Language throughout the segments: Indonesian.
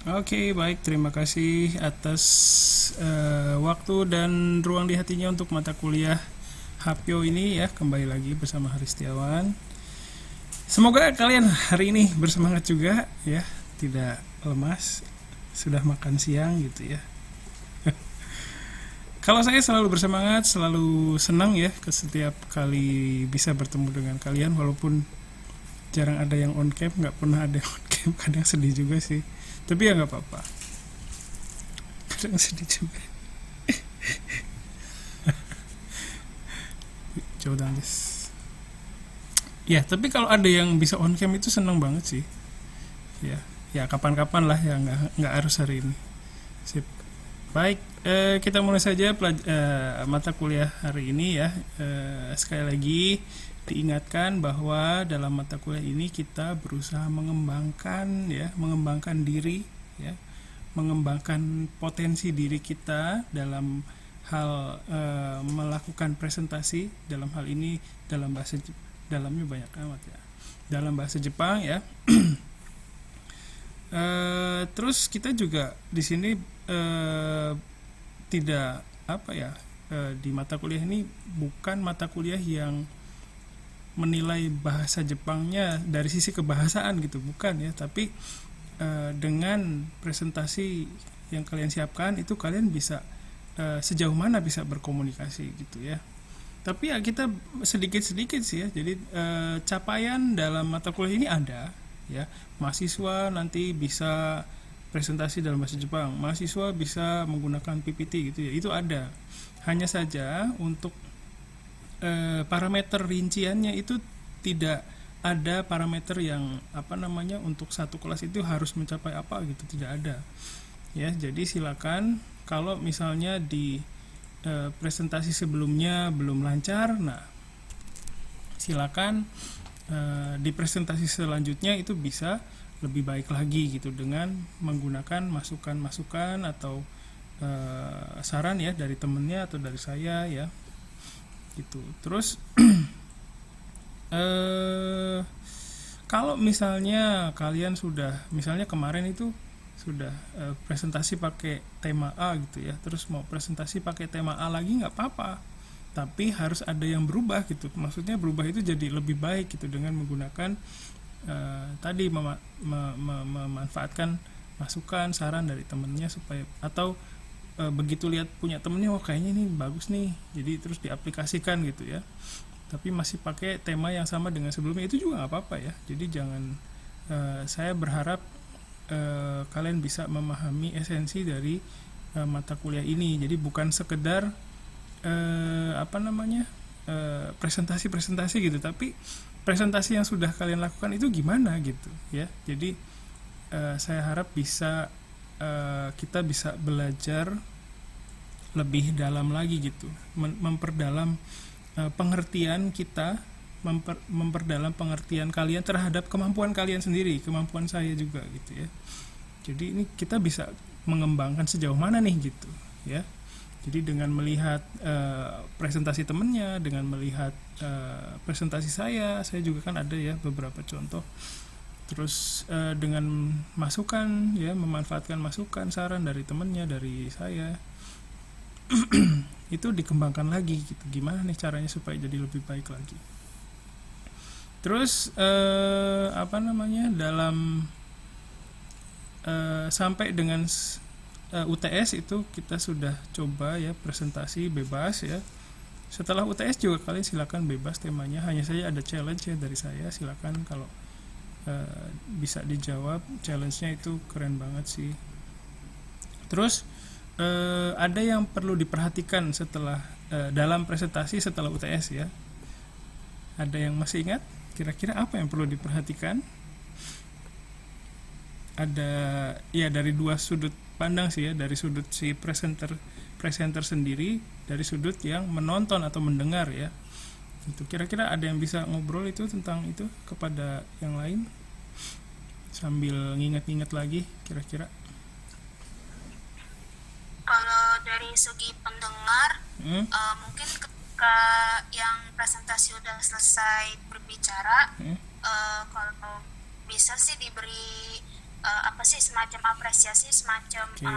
Oke, baik. Terima kasih atas waktu dan ruang di hatinya untuk mata kuliah Hapyo ini ya. Kembali lagi bersama Haris Setiawan. Semoga kalian hari ini bersemangat juga ya, tidak lemas, sudah makan siang gitu ya. Kalau saya selalu bersemangat, selalu senang ya ke setiap kali bisa bertemu dengan kalian, walaupun jarang ada yang on cam, nggak pernah ada yang on cam, kadang sedih juga sih. Tapi ya nggak apa-apa, kadang sedih juga. Jauh dangis. Ya, tapi kalau ada yang bisa on cam itu senang banget sih. Ya, ya kapan-kapan lah ya, nggak harus hari ini. Sip. Baik, kita mulai saja mata kuliah hari ini ya. Sekali lagi diingatkan bahwa dalam mata kuliah ini kita berusaha mengembangkan diri ya, mengembangkan potensi diri kita dalam hal melakukan presentasi. Dalam hal ini dalam bahasa dalamnya banyak amat ya. Dalam bahasa Jepang ya. Terus kita juga di sini tidak apa ya, di mata kuliah ini bukan mata kuliah yang menilai bahasa Jepangnya dari sisi kebahasaan gitu, bukan ya, tapi dengan presentasi yang kalian siapkan itu kalian bisa sejauh mana bisa berkomunikasi gitu ya. Tapi ya kita sedikit-sedikit sih ya. Jadi capaian dalam mata kuliah ini ada ya. Mahasiswa nanti bisa presentasi dalam bahasa Jepang, mahasiswa bisa menggunakan PPT gitu ya. Itu ada. Hanya saja untuk parameter rinciannya itu tidak ada parameter yang apa namanya untuk satu kelas itu harus mencapai apa gitu, tidak ada. Ya, jadi silakan kalau misalnya di presentasi sebelumnya belum lancar, nah silakan di presentasi selanjutnya itu bisa lebih baik lagi gitu dengan menggunakan masukan-masukan atau saran ya dari temennya atau dari saya ya gitu. Terus kalau misalnya kalian sudah, misalnya kemarin itu sudah presentasi pakai tema A gitu ya, terus mau presentasi pakai tema A lagi nggak apa-apa, tapi harus ada yang berubah gitu. Maksudnya berubah itu jadi lebih baik gitu dengan menggunakan tadi memanfaatkan masukan saran dari temennya supaya, atau begitu lihat punya temennya, oh kayaknya ini bagus nih, jadi terus diaplikasikan gitu ya, tapi masih pakai tema yang sama dengan sebelumnya, itu juga nggak apa-apa ya. Jadi jangan saya berharap kalian bisa memahami esensi dari mata kuliah ini. Jadi bukan sekedar apa namanya presentasi-presentasi gitu, tapi presentasi yang sudah kalian lakukan itu gimana gitu ya. Jadi saya harap bisa kita bisa belajar lebih dalam lagi gitu, memperdalam pengertian kita, memperdalam pengertian kalian terhadap kemampuan kalian sendiri, kemampuan saya juga gitu ya. Jadi ini kita bisa mengembangkan sejauh mana nih gitu ya. Jadi dengan melihat presentasi temennya, dengan melihat presentasi saya juga kan ada ya beberapa contoh. Terus dengan masukan ya, memanfaatkan masukan saran dari temennya, dari saya, itu dikembangkan lagi gitu. Gimana nih caranya supaya jadi lebih baik lagi. Terus apa namanya, dalam sampai dengan UTS itu kita sudah coba ya presentasi bebas ya. Setelah UTS juga kalian silakan bebas temanya, hanya saja ada challenge ya dari saya. Silakan kalau bisa dijawab, challenge-nya itu keren banget sih. Terus ada yang perlu diperhatikan setelah dalam presentasi setelah UTS ya. Ada yang masih ingat? Kira-kira apa yang perlu diperhatikan? Ada ya dari dua sudut pandang sih ya, dari sudut si presenter sendiri, dari sudut yang menonton atau mendengar ya. Itu kira-kira ada yang bisa ngobrol itu tentang itu kepada yang lain sambil nginget-nginget lagi kira-kira. Kalau dari segi pendengar, mungkin ketika yang presentasi udah selesai berbicara, kalau bisa sih diberi apa sih, semacam apresiasi, semacam Oke.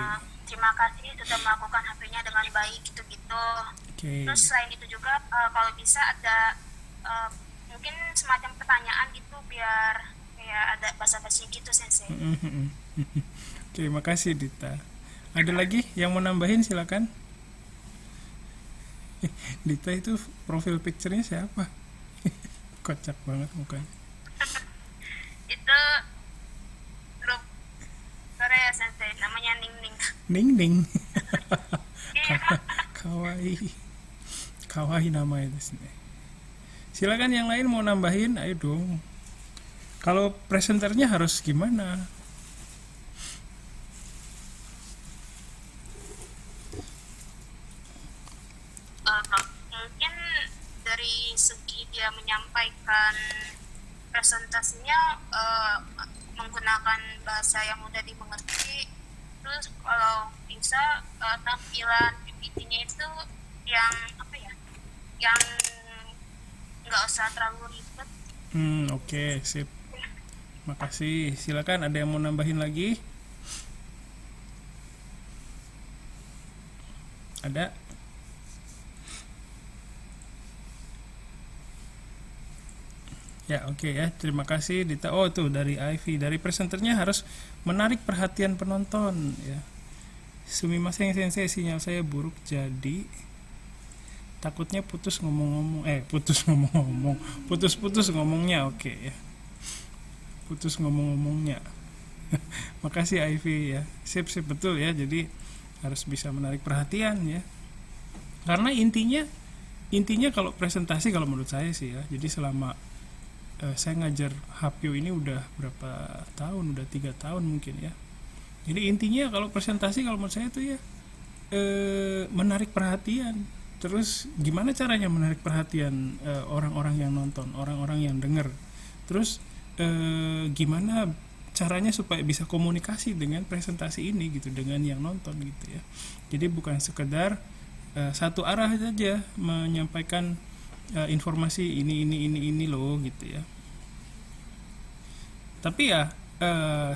terima kasih sudah melakukan HP-nya dengan baik gitu-gitu. Oke. Terus selain itu juga kalau bisa ada eh, mungkin semacam pertanyaan gitu biar kayak ada basa-basi gitu sensei. Oke, makasih Dita. Ada lagi yang mau nambahin, silakan. Dita itu profil picture-nya siapa? Kocak banget mukanya. Itu grup Korea sensei, namanya Ning Ning. Ning Ning. Iya. Kawaii. Kawaii nama itu sih. Silakan yang lain mau nambahin, ayo dong. Kalau presenternya harus gimana? Mungkin dari segi dia menyampaikan presentasinya menggunakan bahasa yang mudah dimengerti. Terus kalau bisa tampilan PPT-nya itu yang apa ya, yang nggak usah terlalu ribet. Oke, sip. Makasih. Silakan, ada yang mau nambahin lagi? Ada? Ya, oke ya. Terima kasih Dita. Oh, tuh dari Ivy. Dari presenternya harus menarik perhatian penonton ya. Sumimasen sensei, sinyal saya buruk jadi takutnya putus ngomong-ngomong. Putus ngomong-ngomong. Putus-putus ngomongnya, oke ya. Putus ngomong-ngomongnya. Makasih Ivy ya. Sip betul ya. Jadi harus bisa menarik perhatian ya. Karena intinya kalau presentasi, kalau menurut saya sih ya. Jadi selama saya ngajar HPU ini udah berapa tahun, udah 3 tahun mungkin ya. Jadi intinya kalau presentasi, kalau menurut saya itu ya menarik perhatian. Terus gimana caranya menarik perhatian orang-orang yang nonton, orang-orang yang denger. Terus gimana caranya supaya bisa komunikasi dengan presentasi ini gitu, dengan yang nonton gitu ya. Jadi bukan sekedar satu arah saja menyampaikan informasi ini loh gitu ya. Tapi ya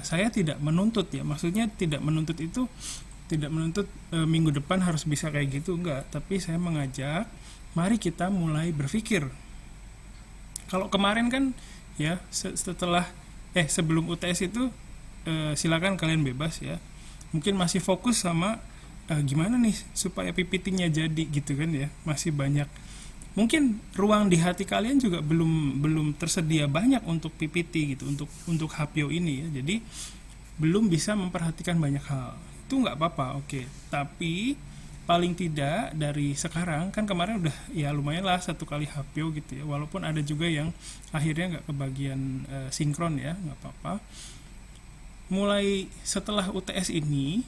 saya tidak menuntut ya, maksudnya tidak menuntut itu tidak menuntut minggu depan harus bisa kayak gitu, enggak. Tapi saya mengajak, mari kita mulai berpikir. Kalau kemarin kan ya setelah sebelum UTS itu silakan kalian bebas ya. Mungkin masih fokus sama gimana nih supaya PPT-nya jadi gitu kan ya. Masih banyak, mungkin ruang di hati kalian juga belum tersedia banyak untuk PPT gitu, untuk HPO ini ya. Jadi belum bisa memperhatikan banyak hal. Itu nggak apa-apa, oke. Tapi paling tidak dari sekarang, kan kemarin udah ya lumayan lah 1 kali HPO gitu ya. Walaupun ada juga yang akhirnya nggak kebagian sinkron ya, nggak apa-apa. Mulai setelah UTS ini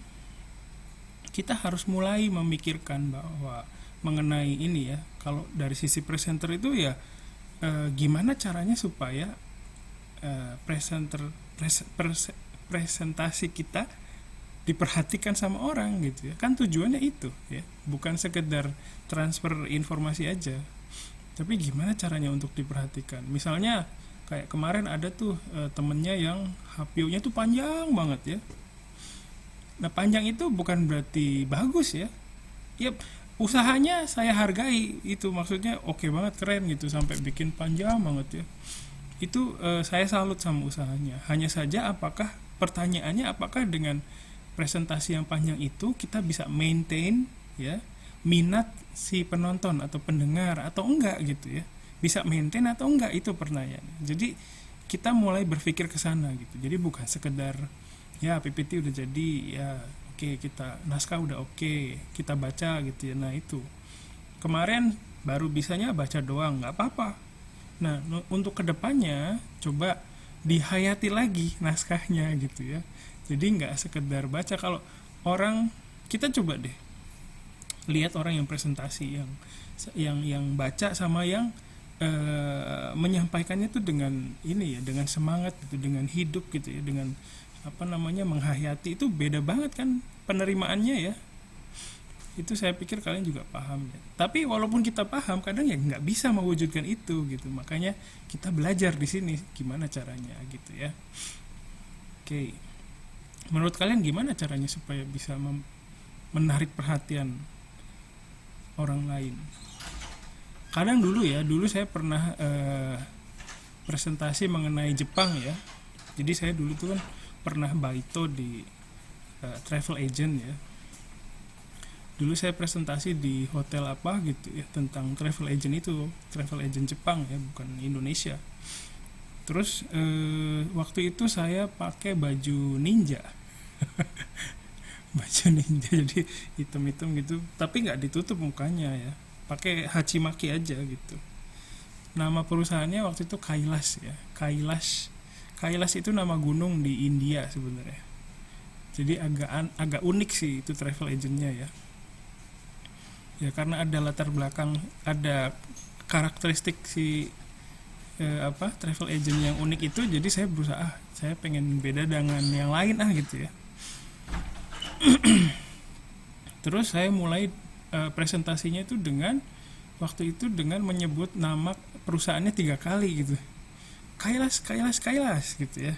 kita harus mulai memikirkan bahwa mengenai ini ya, kalau dari sisi presenter itu ya gimana caranya supaya presentasi kita diperhatikan sama orang gitu ya. Kan tujuannya itu ya, bukan sekedar transfer informasi aja, tapi gimana caranya untuk diperhatikan. Misalnya kayak kemarin ada tuh temennya yang HPU-nya tuh panjang banget ya. Nah, panjang itu bukan berarti bagus ya. Yap, usahanya saya hargai, itu maksudnya oke banget, keren gitu, sampai bikin panjang banget ya. Itu saya salut sama usahanya. Hanya saja pertanyaannya apakah dengan presentasi yang panjang itu kita bisa maintain ya minat si penonton atau pendengar atau enggak gitu ya. Bisa maintain atau enggak, itu pertanyaannya. Jadi kita mulai berpikir ke sana gitu. Jadi bukan sekedar ya PPT udah jadi ya, oke, kita naskah udah oke, kita baca gitu ya. Nah, itu kemarin baru bisanya baca doang, nggak apa-apa. Nah, untuk kedepannya coba dihayati lagi naskahnya gitu ya. Jadi nggak sekedar baca. Kalau orang, kita coba deh lihat orang yang presentasi, yang baca sama yang menyampaikannya tuh dengan ini ya, dengan semangat gitu, dengan hidup gitu ya, dengan menghayati, itu beda banget kan penerimaannya ya. Itu saya pikir kalian juga paham ya. Tapi walaupun kita paham, kadang ya nggak bisa mewujudkan itu gitu. Makanya kita belajar di sini gimana caranya gitu ya. Oke. Menurut kalian gimana caranya supaya bisa menarik perhatian orang lain? Kadang dulu saya pernah presentasi mengenai Jepang ya. Jadi saya dulu tuh kan pernah baito di travel agent ya. Dulu saya presentasi di hotel apa gitu ya tentang travel agent itu, travel agent Jepang ya, bukan Indonesia. Terus waktu itu saya pakai baju ninja. Baju ninja jadi hitam-hitam gitu, tapi nggak ditutup mukanya ya. Pakai hachimaki aja gitu. Nama perusahaannya waktu itu Kailash ya. Kailash itu nama gunung di India sebenarnya. Jadi agak unik sih itu travel agentnya ya. Ya karena ada latar belakang, ada karakteristik si travel agent yang unik itu, jadi saya berusaha saya pengen beda dengan yang lain gitu ya. Terus saya mulai presentasinya itu waktu itu dengan menyebut nama perusahaannya 3 kali gitu. Kailash gitu ya.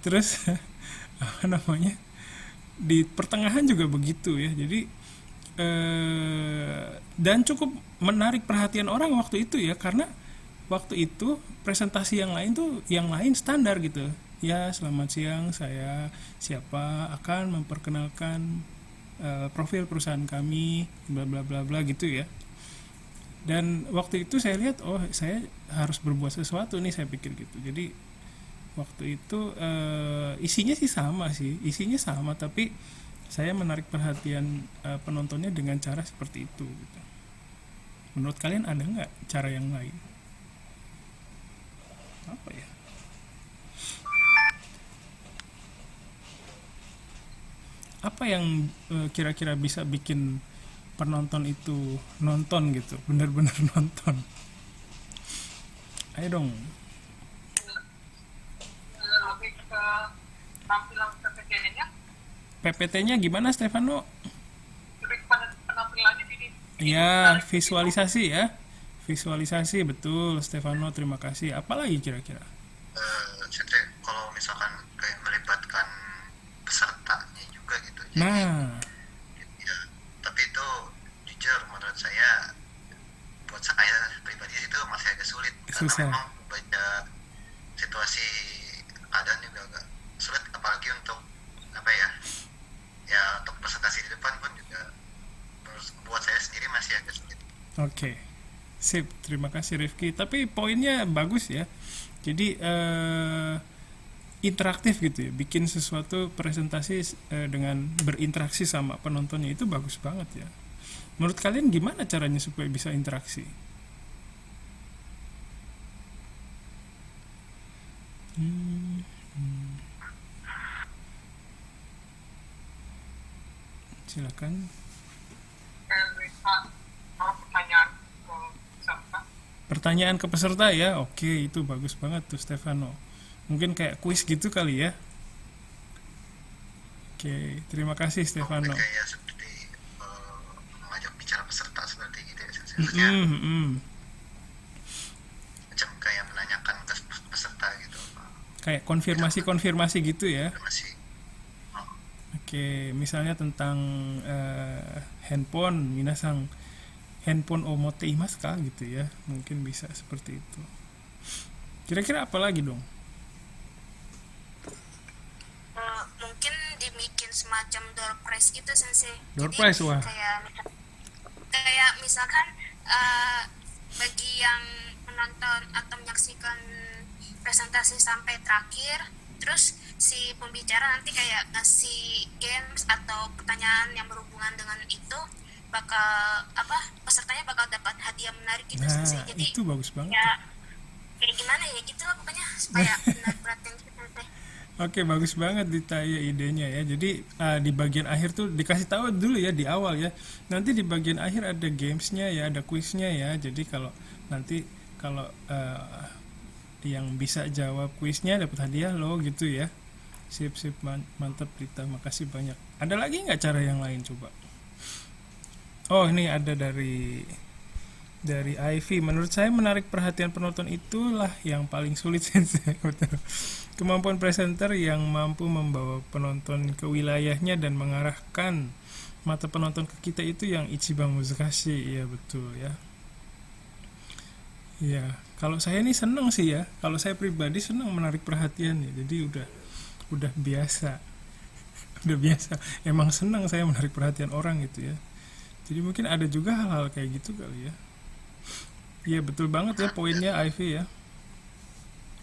Terus apa namanya, di pertengahan juga begitu ya. Jadi dan cukup menarik perhatian orang waktu itu ya, karena waktu itu presentasi yang lain standar gitu ya. Selamat siang, saya siapa, akan memperkenalkan profil perusahaan kami bla bla bla bla gitu ya. Dan waktu itu saya lihat, oh saya harus berbuat sesuatu nih, saya pikir gitu. Jadi waktu itu isinya sama, tapi saya menarik perhatian penontonnya dengan cara seperti itu gitu. Menurut kalian ada nggak cara yang lain? Apa ya? Apa yang kira-kira bisa bikin penonton itu nonton gitu, benar-benar nonton? Ayo dong. Lebih ke tampilan PPT-nya. PPT-nya gimana, Stefano? Lebih kepada penampilannya ini. Ya, visualisasi ya. Visualisasi, betul Stefano, terima kasih. Apalagi kira-kira? Cetri, kalau misalkan kayak melibatkan pesertanya juga gitu. Jadi, Nah, ya, tapi itu jujur menurut saya, buat saya pribadi itu masih agak sulit. Karena susah. memang baca situasi keadaan juga agak sulit, apalagi untuk apa ya, untuk presentasi di depan pun juga buat saya sendiri masih agak sulit. Oke. Sip, terima kasih Rifki. Tapi poinnya bagus ya. Jadi interaktif gitu ya. Bikin sesuatu presentasi dengan berinteraksi sama penontonnya, itu bagus banget ya. Menurut kalian gimana caranya supaya bisa interaksi? Silakan. Lihat pertanyaan ke peserta. Pertanyaan ke peserta ya. Oke, itu bagus banget tuh Stefano. Mungkin kayak kuis gitu kali ya. Oke, terima kasih Stefano. Kayak seperti mengajak bicara peserta seperti gitu ya. Macam kayak menanyakan ke peserta gitu. Kayak konfirmasi gitu ya. Masih Oke, misalnya tentang handphone, minasang handphone o motte imasu ka gitu ya. Mungkin bisa seperti itu. Kira-kira apa lagi dong? Mungkin dibikin semacam door prize gitu sensei. Door Jadi, prize, wah. kayak misalkan bagi yang menonton atau menyaksikan presentasi sampai terakhir, terus si pembicara nanti kayak ngasih games atau pertanyaan yang berhubungan dengan itu, bakal pesertanya bakal dapat hadiah menarik gitu Nah, sensei. Jadi itu bagus banget. ya kayak gimana ya gitu lah pokoknya supaya menarik perhatian kita sensei. Oke, bagus banget Ditaya idenya ya. Jadi di bagian akhir tuh dikasih tahu dulu ya di awal ya. Nanti di bagian akhir ada gamesnya ya, ada quiznya ya. Jadi kalau yang bisa jawab quiznya dapat hadiah loh gitu ya. Sip, mantap Dita, makasih banyak. Ada lagi nggak cara yang lain coba? Oh, ini ada dari Ivy. Menurut saya menarik perhatian penonton itulah yang paling sulit sensei. Betul. Kemampuan presenter yang mampu membawa penonton ke wilayahnya dan mengarahkan mata penonton ke kita itu yang ichiban muzukashi. Iya betul ya. Iya, kalau saya nih seneng sih ya. Kalau saya pribadi seneng menarik perhatian ya. Jadi udah biasa. Udah biasa. Emang seneng saya menarik perhatian orang gitu ya. Jadi mungkin ada juga hal-hal kayak gitu kali ya. Iya betul banget ya poinnya Ivy ya.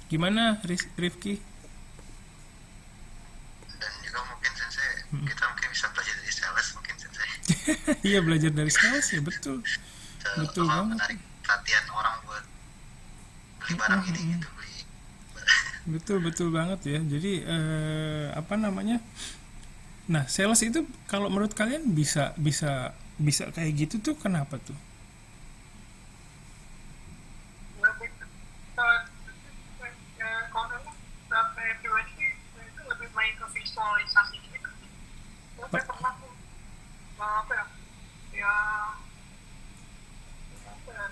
Gimana Rifki? Dan juga mungkin sensei kita mungkin bisa belajar dari sales mungkin sensei. Iya belajar dari sales ya betul. Betul Apa, banget. menarik perhatian orang buat beli barang ini gitu, beli Betul banget ya. Jadi apa namanya? Nah, sales itu kalau menurut kalian bisa kayak gitu tuh kenapa tuh? lebih kalau saya pribadi itu lebih main ke visualisasi gitu. Saya pernah tuh apa ya ya apa ya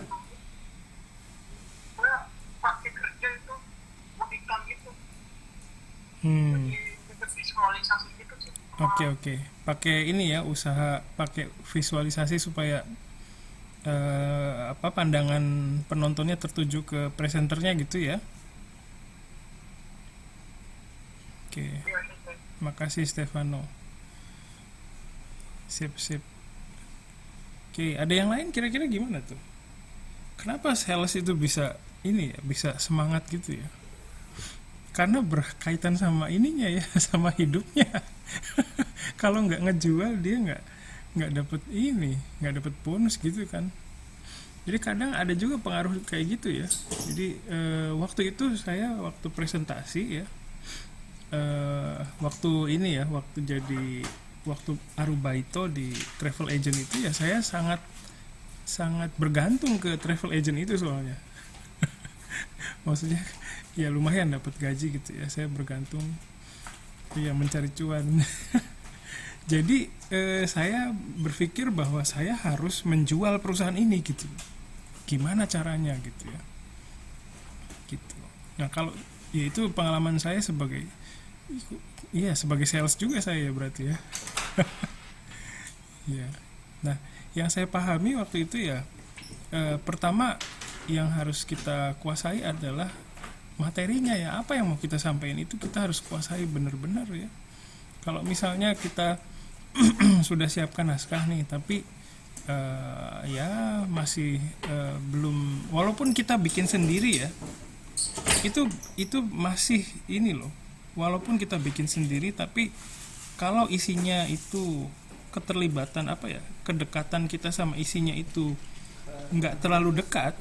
saya pakai kerja itu budikan gitu Hmm. jadi visualisasi gitu sih. Oke. Pakai ini ya, usaha pakai visualisasi supaya apa pandangan penontonnya tertuju ke presenternya gitu ya. Oke. Iya, gitu. Makasih Stefano. Sip. Oke, ada yang lain kira-kira gimana tuh? Kenapa sales itu bisa ini ya, bisa semangat gitu ya? Karena berkaitan sama ininya ya, sama hidupnya. Kalau nggak ngejual dia nggak dapet ini, nggak dapet bonus gitu kan. Jadi kadang ada juga pengaruh kayak gitu ya. Jadi waktu itu saya waktu presentasi ya, waktu Arubaito di travel agent itu ya saya sangat bergantung ke travel agent itu soalnya. Maksudnya ya lumayan dapat gaji gitu ya, saya bergantung ya mencari cuan. Jadi saya berpikir bahwa saya harus menjual perusahaan ini gitu. Gimana caranya gitu ya. Gitu. Nah, kalau ya itu pengalaman saya sebagai sales juga saya berarti ya. Ya. Nah, yang saya pahami waktu itu ya pertama yang harus kita kuasai adalah materinya ya, apa yang mau kita sampaikan itu kita harus kuasai benar-benar ya. Kalau misalnya kita sudah siapkan naskah nih tapi ya masih belum, walaupun kita bikin sendiri ya, itu masih ini loh, walaupun kita bikin sendiri tapi kalau isinya itu keterlibatan apa ya, kedekatan kita sama isinya itu nggak terlalu dekat,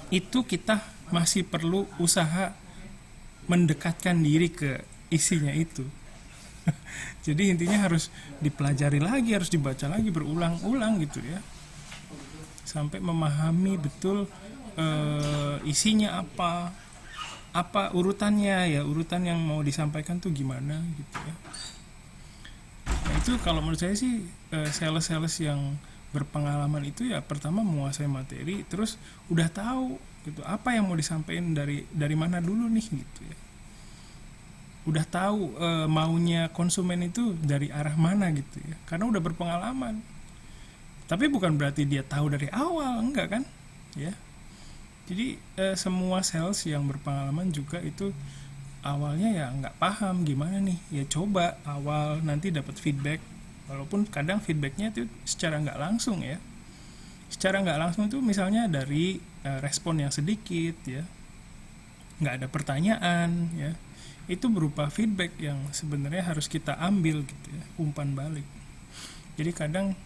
itu kita masih perlu usaha mendekatkan diri ke isinya itu. Jadi intinya harus dipelajari lagi, harus dibaca lagi berulang-ulang gitu ya, sampai memahami betul isinya apa urutannya ya, urutan yang mau disampaikan tuh gimana gitu ya. Nah, itu kalau menurut saya sih sales yang berpengalaman itu ya pertama menguasai materi, terus udah tahu gitu apa yang mau disampaikan dari mana dulu nih gitu ya, udah tahu maunya konsumen itu dari arah mana gitu ya, karena udah berpengalaman. Tapi bukan berarti dia tahu dari awal, enggak kan ya. Jadi semua sales yang berpengalaman juga itu awalnya ya nggak paham gimana nih, ya coba awal nanti dapat feedback, walaupun kadang feedbacknya itu secara nggak langsung ya, secara nggak langsung itu misalnya dari respon yang sedikit ya, nggak ada pertanyaan ya, itu berupa feedback yang sebenarnya harus kita ambil gitu ya, umpan balik. Jadi kadang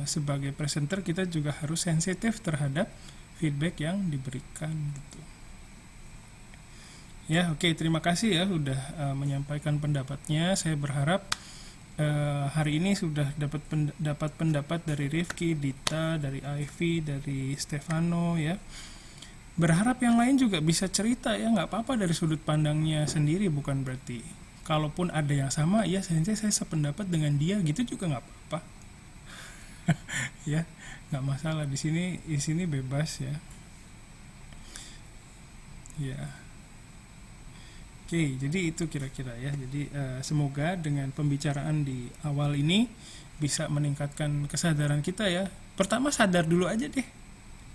sebagai presenter kita juga harus sensitif terhadap feedback yang diberikan gitu. Ya, oke, terima kasih ya sudah menyampaikan pendapatnya. Saya berharap hari ini sudah dapat pendapat dari Rifki, Dita, dari Ivy, dari Stefano ya. Berharap yang lain juga bisa cerita ya, nggak apa-apa dari sudut pandangnya sendiri, bukan berarti kalaupun ada yang sama ya saya sependapat dengan dia gitu juga nggak apa-apa. ya nggak masalah, di sini bebas ya. Ya, oke, jadi itu kira-kira ya. Jadi semoga dengan pembicaraan di awal ini bisa meningkatkan kesadaran kita ya. Pertama sadar dulu aja deh,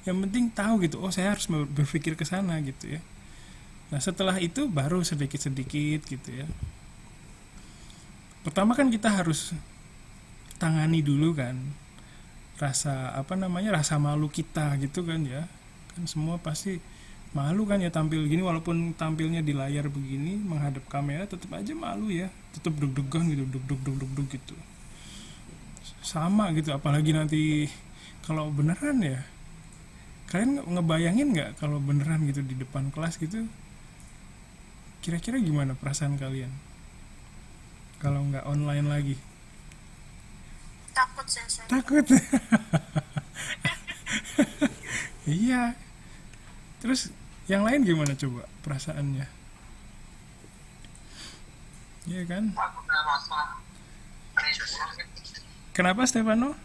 yang penting tahu gitu, oh saya harus berpikir ke sana gitu ya. Nah setelah itu baru sedikit-sedikit gitu ya. Pertama kan kita harus tangani dulu kan rasa rasa malu kita gitu kan ya. Kan semua pasti malu kan ya tampil gini, walaupun tampilnya di layar begini menghadap kamera tetap aja malu ya, tetap deg-degan gitu, deg-deg gitu. Sama gitu, apalagi nanti kalau beneran ya. Kalian ngebayangin nggak kalau beneran gitu di depan kelas gitu, kira-kira gimana perasaan kalian kalau nggak online lagi? Takut sensei. Takut. Iya. Terus yang lain gimana coba perasaannya? Iya kan? Aku udah rasa ada yang kurang gitu. Kenapa Stefano?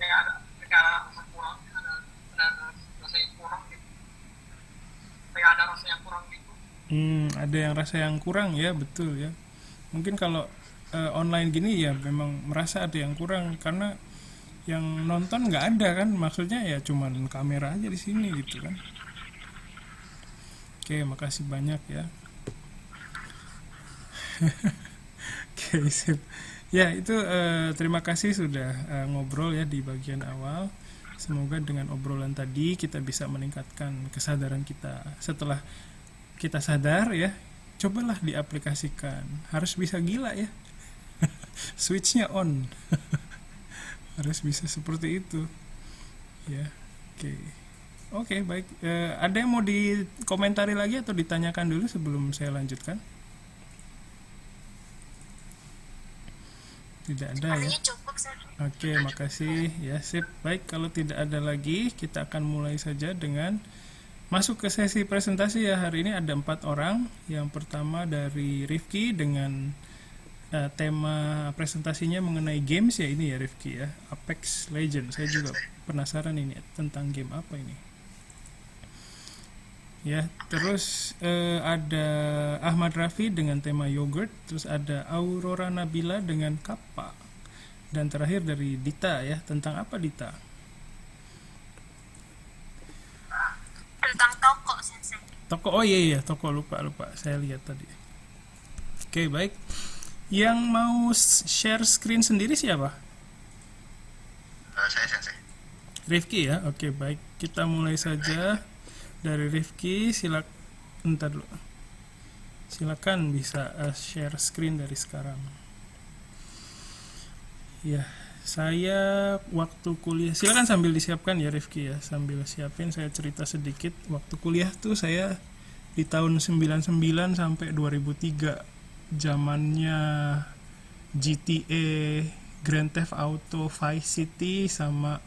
Kayak ada rasa kurang, ada rasa yang kurang gitu. Kayak ada rasa yang kurang gitu. Ada yang rasa yang kurang ya, betul ya. Mungkin kalau online gini ya memang merasa ada yang kurang karena yang nonton nggak ada kan, maksudnya ya cuman kamera aja di sini gitu kan. Oke, makasih banyak ya. Oke, sip. Ya itu terima kasih sudah ngobrol ya di bagian awal. Semoga dengan obrolan tadi kita bisa meningkatkan kesadaran kita. Setelah kita sadar ya, cobalah diaplikasikan. Harus bisa gila ya. Switchnya on. Harus bisa seperti itu. Ya, oke, baik. Ada yang mau dikomentari lagi atau ditanyakan dulu sebelum saya lanjutkan? Tidak ada ya. Artinya cukup sensei. Oke, makasih. Ya, sip. Baik, kalau tidak ada lagi, kita akan mulai saja dengan masuk ke sesi presentasi ya. Hari ini ada 4 orang. Yang pertama dari Rifki dengan tema presentasinya mengenai games ya ini ya Rifki ya. Apex Legends. Saya juga penasaran ini tentang game apa ini. Ya, terus ada Ahmad Raffi dengan tema yogurt, terus ada Aurora Nabila dengan kappa, dan terakhir dari Dita ya, tentang apa Dita? Tentang toko sensei. Toko, oh iya toko, lupa saya lihat tadi. Oke, baik. Yang mau share screen sendiri siapa? Saya sensei. Rifki ya, oke baik. Kita mulai saja dari Rifki. Silakan bisa share screen dari sekarang. Ya, saya waktu kuliah, silakan sambil disiapkan ya Rifki ya, sambil siapin saya cerita sedikit. Waktu kuliah tuh saya di tahun 99 sampai 2003, zamannya GTA, Grand Theft Auto, Vice City, sama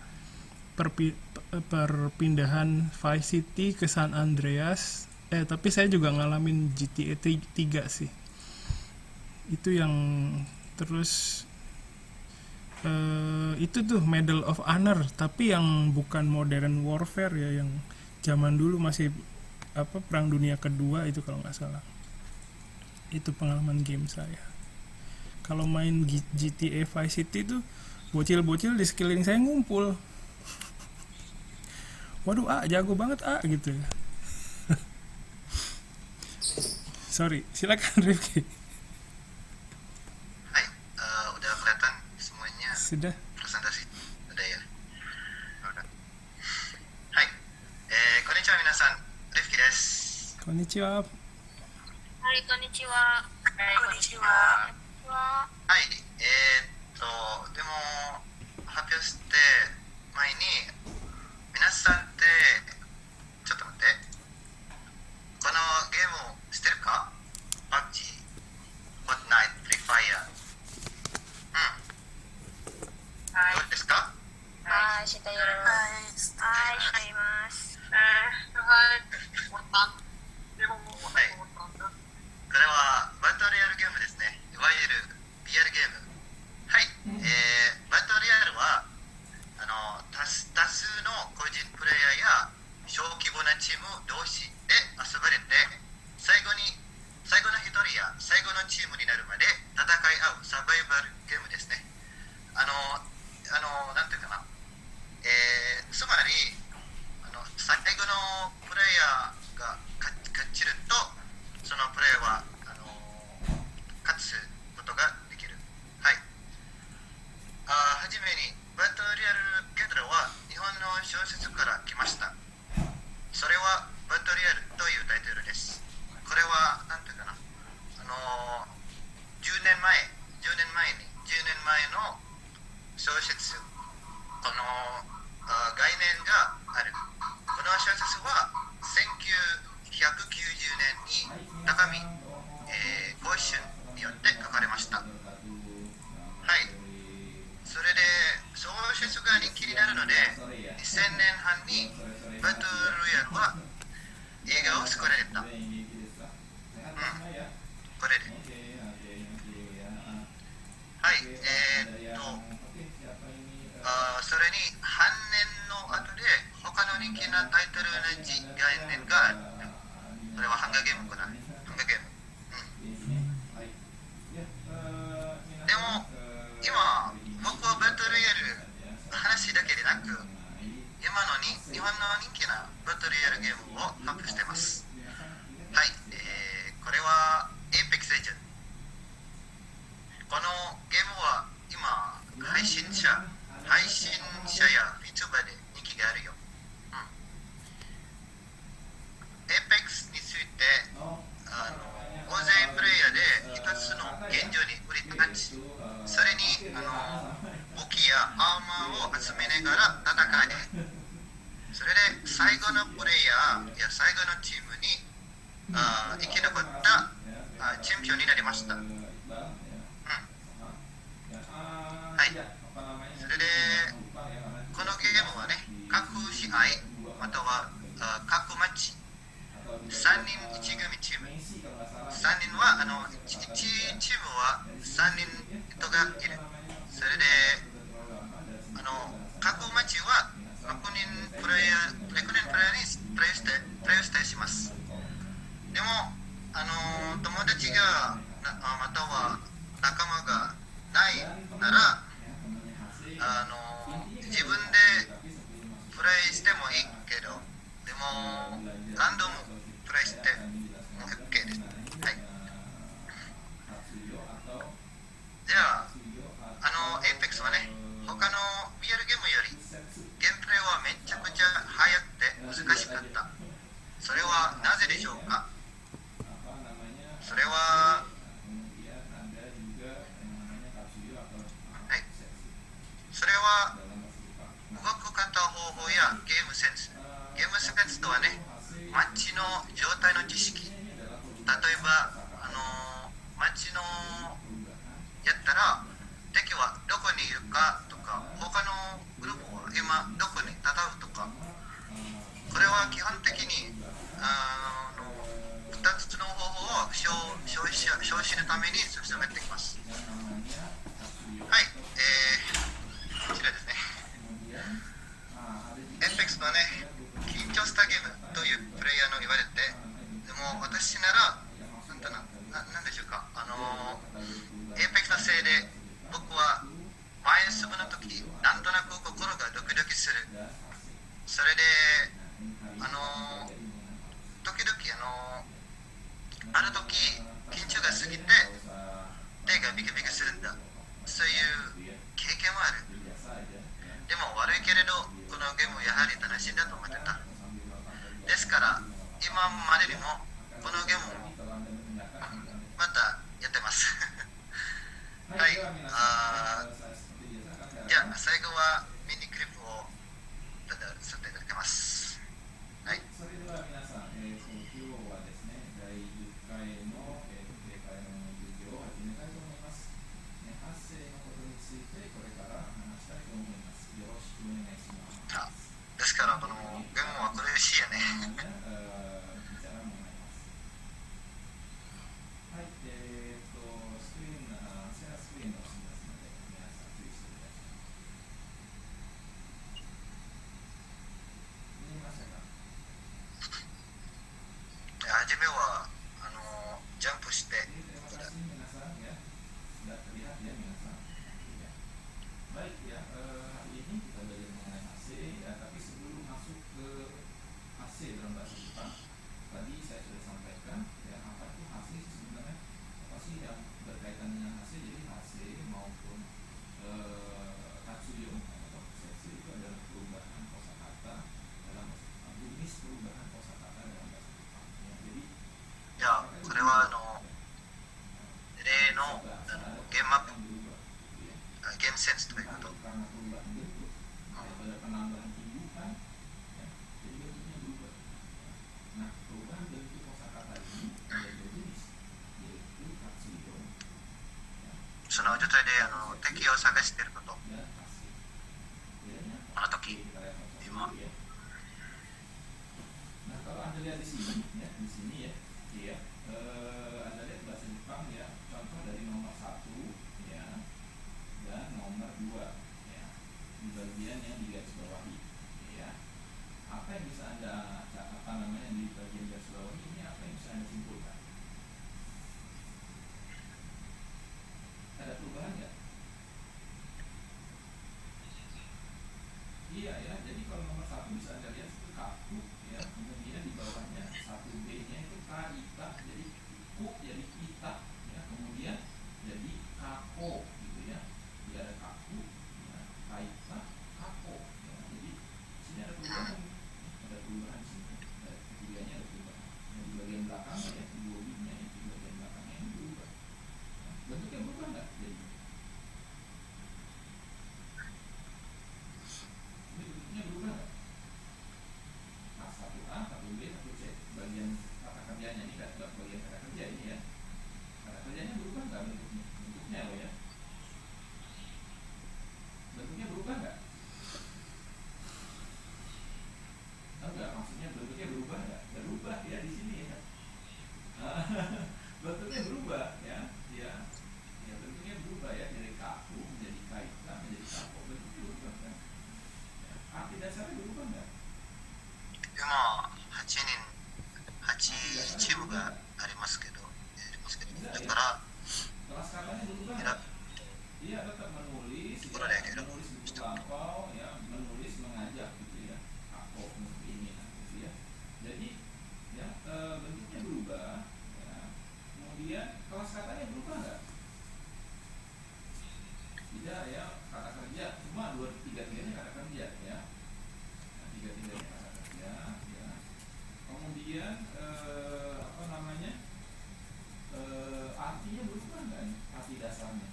perpindahan Vice City ke San Andreas. Tapi saya juga ngalamin GTA 3 sih. Itu yang terus itu tuh Medal of Honor, tapi yang bukan Modern Warfare ya, yang zaman dulu masih Perang Dunia Kedua itu kalau nggak salah. Itu pengalaman game saya. Kalau main GTA Vice City tuh bocil-bocil di sekeliling saya ngumpul. Waduh, jago banget gitu. Sorry, silakan Rifki. Hai, udah kelihatan semuanya Sudah. presentasi? Udah ya? Udah. Hai, konnichiwa minasan, Rifki desu. Konnichiwa. Hai, konnichiwa. Konnichiwa.はい、でも、発表して前に、皆さんって、ちょっと待って、このゲームを知ってるか？パッチ、フォートナイト、フリーファイヤー。はい。どうですか？はい、知っている。はい、知っています。はい。Importante. De mo importante. これはバトルリアルゲームですね。いわゆる VR ゲーム。はい、バトルリアルはによって書かれました。はい。それで、ソーシスが人気になるので、2000年半にバトルロイヤルは映画を作られた。うん。これで。はい。それに半年の後で他の人気なタイトルの概念がある。これはハンガーゲームかな。ハンガーゲーム。でも、今、僕はバトルロイヤル話だけでなく、日本の人気なバトルロイヤルゲームを発表しています。はい。これは Apex Legends。このゲームは今、配信者や VTuber で人気があるよ。Apex について大勢プレイヤーで一つの現状に売り立ち、それに武器やアーマーを集めながら戦い、それで最後のプレイヤーや最後のチームに生き残ったチャンピオンになりました。はい。それでこのゲームはね、各試合または各マッチ3人1組チーム、3人は1チームは3人人がいる。それで各マッチは6人プレイヤーにプレイしたりします。でも友達がまたは仲間がないなら自分でプレイしてもいいけど、でもランドムプレイしても OK です。はい。じゃあApex はね、他の VR ゲームよりゲームプレイはめちゃくちゃ流行って難しかった。それはなぜでしょうか。それはそれは動く方方法やゲームセンス。ゲームセンスとはね、街の状態の知識。例えば街のやったら敵はどこにいるかとか、他のグループは今どこに戦うとか、これは基本的に2つの方法を消費のために進めています。はい。こちらですね。Apex はね、緊張したゲームというプレイヤーの言われて、でも私なら、なんでしょうか、Apex のせいで僕は前進むの時、なんとなく心がドキドキする。それで、時々ある時、緊張が過ぎて、手がビクビクするんだ。そういう経験もある。でも悪いけれど、このゲームはやはり楽しいんだと思ってた。ですから、今までにもこのゲームをまたやってます。はい。じゃあ、最後はミニクリップをさせていただきます。はい。それでは皆さん、今日はですね、第10回の警戒の授業を始めたいと思います。発声のことについてこれから話したいと思います。よろしくお願いします。ですから、このゲームは苦しいよね。はい、スクリーン、シェアスクリーンをしますので、皆さん注意してください。見えましたか？初めはジャンプして、terima kasih Minasa ya, sudah terlihat ya Minasa. Ya. Baik ya, hari ini kita belajar mengenai AC ya, tapi sebelum masuk ke AC dalam bahasa Jepang, tadi saya sudah sampaikan ya, apa itu AC sebenarnya, apa sih yang berkaitan dengan AC. Jadi AC maupun Katsuyo atau seksi itu adalah perubahan kosakata dalam jenis perubahan kosakata dalam bahasa Jepang ya. Jadi じゃあ、これは例のゲームマップ、ゲームセンスということ。karena perubahan bentuk daripada penambahan tumbuhan ya, jadi bentuknya berubah. Nah, perubahan bentuk kosakata ini ada dua jenis, yaitu Katsuyo その状態で敵を探していること、 ya asik. Bedanya この時 kita lihat contoh Ima. dulu ya. Nah kalau anda lihat di sini ya, di sini ya, iya, anda lihat bahasa Jepang ya, contoh dari nomor 1 ya dan nomor 2 ya, di bagian yang digarisbawahi ya. Apa yang bisa anda apa namanya di bagian garis bawah ini, apa yang bisa anda simpulkan? Ada perubahan nggak? Iya ya, jadi kalau nomor 1 bisa anda lihat itu kaku ya, kemudian di bawahnya 1B nya itu kaita, jadi ku jadi kita ya, kemudian jadi kako gitu ya, jadi ada kaku ya, kaita, kako ya, jadi sini ada perubahan, di sini ketiganya ada perubahan. Nah, di bagian belakang ya, di bodinya itu bagian belakangnya ini berubah. Nah, bentuknya berubah nggak? Jadi ini bentuknya berubah nggak? Nah, 1A, 1B, 1C bagian kata kerjanya ini kan bagian kata kerja ini ya. Kata kerjanya berubah nggak bentuknya? Bentuknya apa ya? Bentuknya berubah nggak? Enggak, maksudnya bentuknya berubah nggak? Berubah ya di sini ya. Bentuknya berubah ya, ya, ya bentuknya berubah ya, dari kaku menjadi kaita menjadi kako, bentuknya berubah kan? Ya, arti dasarnya berubah nggak? 今8人8チームがありますけど、だから Kelas katanya berubah 選 nggak? ぶ Iya tetap menulis, Udah ya, deh, kira. menulis bentuk lampau, ya, menulis mengajak gitu ya, kako seperti ini, nah, gitu ya. Jadi ya bentuknya berubah, ya. Kemudian kelas katanya berubah nggak? Tidak ya, kata kerja cuma 2-3-tiganya kata kerja ya, nah, 3-tiganya kata kerja ya. Kemudian apa namanya, artinya berubah nggak nih, arti dasarnya?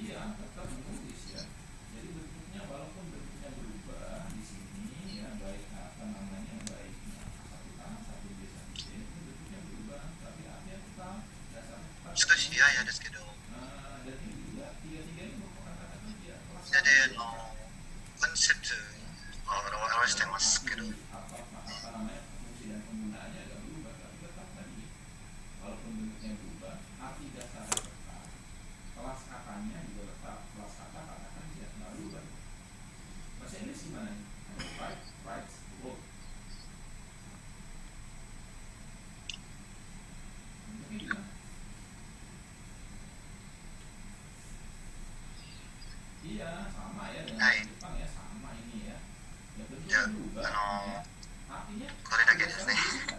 Iya, tetap menulis ya. Jadi bentuknya walaupun bentuknya berubah di sini ya, baik apa namanya, baik satu tangan, satu B, satu C, itu bentuknya berubah, tapi artinya tetap, dasarnya tetap. 少し嫌々ですけど、 Dan ini juga tiga-tiga ini merupakan kata kerja. Kelas みんなで satu コンセプトを表してますけど、 apa namanya, fungsi dan penggunaannya agak berubah, tapi tetap tadi walaupun bentuknya berubah, arti dasarnya tetap, kelas katanya juga tetap, kelas kata kata kerja nggak berubah. Bahasa Inggris gimana nih? Right, right, wrong. Bentuknya gimana? Iya, sama ya dengan Hai. Jepang ya, sama ini ya. Ya bentuknya じゃ berubah. あ Ya. Artinya これだけですね。 dasarnya berubah.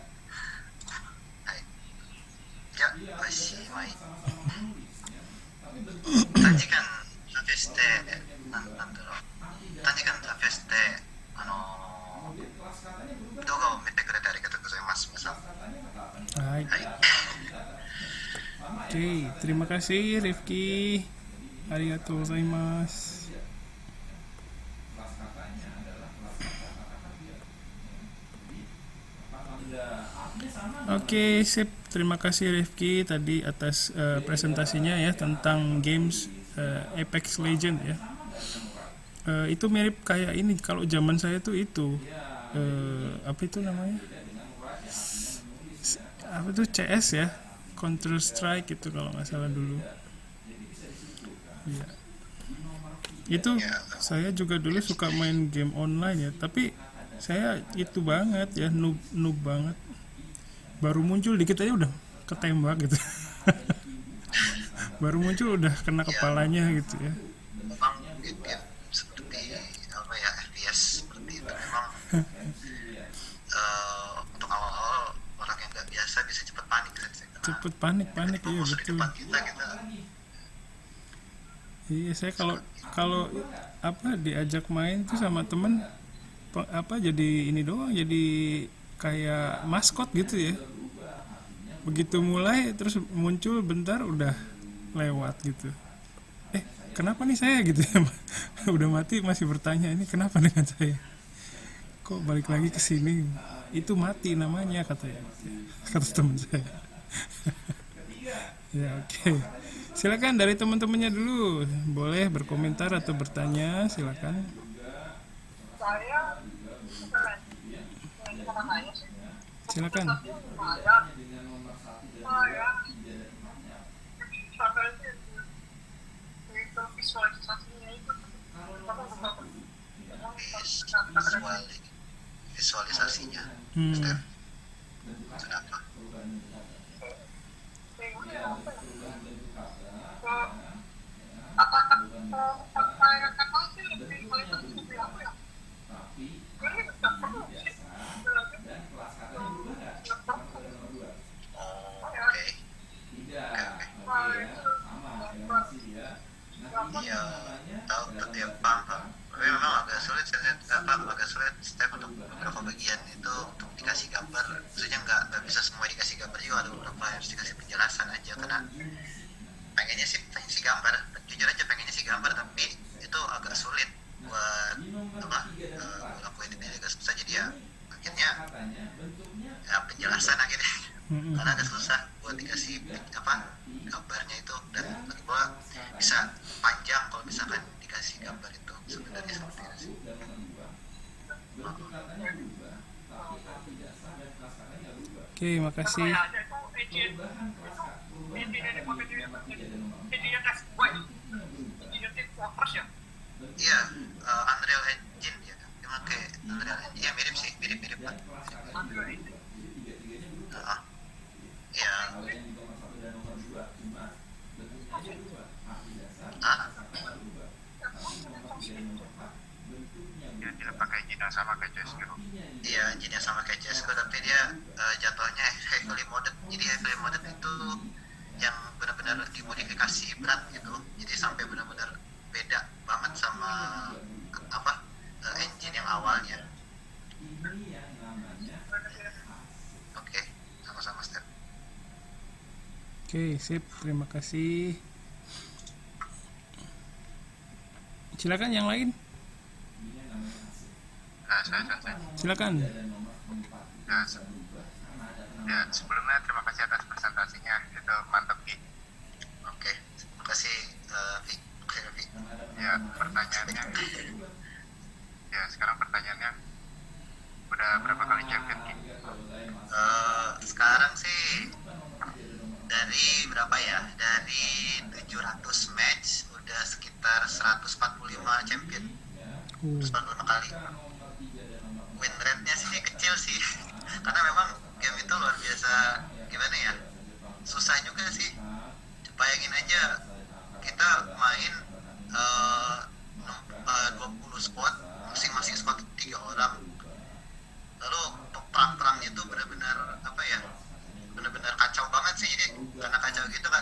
はい。じゃ Iya, あ、おし dasarnya まい。 sama-sama menulis ya. Tapi bentuknya 短 berubah. 時間試して、なんだろう、 Arti 短時間 dasar. 試して、 Kemudian kelas katanya berubah. 動画を見てくれてありがとうございます。皆さん。 Kelas katanya kata apa nih? Baik. Hai. Ya, sama ya, Oke, kelas katanya terima kata kasih Rifki. Arigatou gozaimasu. kelas katanya adalah kelas kata kerja. Jadi apabila artinya sama dengan Oke, sip. Terima kasih Rifki tadi atas presentasinya ya tentang games Apex Legend ya. Itu mirip kayak ini kalau zaman saya tuh itu apa itu namanya? Apa tuh CS ya? Counter Strike itu kalau nggak salah dulu. Iya. Itu saya juga dulu suka main game online ya, tapi saya itu banget ya, noob banget. Baru muncul dikit aja udah ketembak gitu. Baru muncul udah kena kepalanya gitu ya. Memang game seperti apa ya, FPS seperti itu memang untuk awal-awal orang yang nggak biasa bisa cepat panik kan, Cepet panik iya musuh di betul. depan kita Iya, saya kalau apa diajak main tuh sama temen apa jadi ini doang, jadi kayak maskot gitu ya. Begitu mulai terus muncul bentar udah lewat gitu. Kenapa nih saya gitu ya? Udah mati masih bertanya ini kenapa dengan saya? Kok balik lagi ke sini? Itu mati namanya katanya. Kata teman saya. Ya, oke. Silakan dari teman-temannya dulu. Boleh berkomentar atau bertanya, silakan. Saya sama saya sih Silakan. lumayan. Saya sampai itu visualisasinya itu visual visualisasinya Hmm. kenapa oh oke iya tahu tuh ya paham tapi memang agak sulit agak sulit step untuk beberapa bagian itu untuk dikasih gambar maksudnya nggak bisa semua dikasih gambar juga ada beberapa yang harus dikasih penjelasan aja karena pengennya sih gambar jujur aja pengennya sih gambar tapi itu agak sulit buat lakuin ini agak susah jadi ya akhirnya ya penjelasan akhirnya Mm-mm. karena agak susah buat dikasih gambarnya itu dan lagi pula bisa panjang kalau misalkan dikasih gambar itu sebenarnya seperti itu sih. Oke, makasih. ada itu engine ini pakai dia tes gue engine Fortress ya. Iya, Unreal Engine ya, dia pakai Unreal Engine, ya mirip sih, mirip kan. Iya, Dia tidak pakai engine yang sama kayak CSGO. iya engine-nya sama kayak CSGO tapi dia jatuhnya heavily modded. Jadi heavily modded itu yang benar-benar dimodifikasi berat gitu. Jadi sampai benar-benar beda banget sama engine yang awalnya. Oke, sama-sama Step. Oke, sip. Terima kasih. Silakan yang lain. Nah, saya. Silakan. Ya, ya, sebelumnya terima kasih atas presentasinya, itu mantap Ki. Oke, terima kasih Vi. Oke, Vi. Ya, pertanyaannya, ya sekarang pertanyaannya, udah berapa kali champion Ki? Sekarang sih dari berapa ya? Dari 700 match udah sekitar 145 champion. 145 kali. Win rate-nya sih kecil sih. Karena memang game itu luar biasa gimana ya? Susah juga sih. Bayangin aja kita main 20 squad, masing-masing squad 3 orang. Lalu perang-perangnya itu benar-benar benar-benar kacau banget sih. Jadi karena kacau gitu kan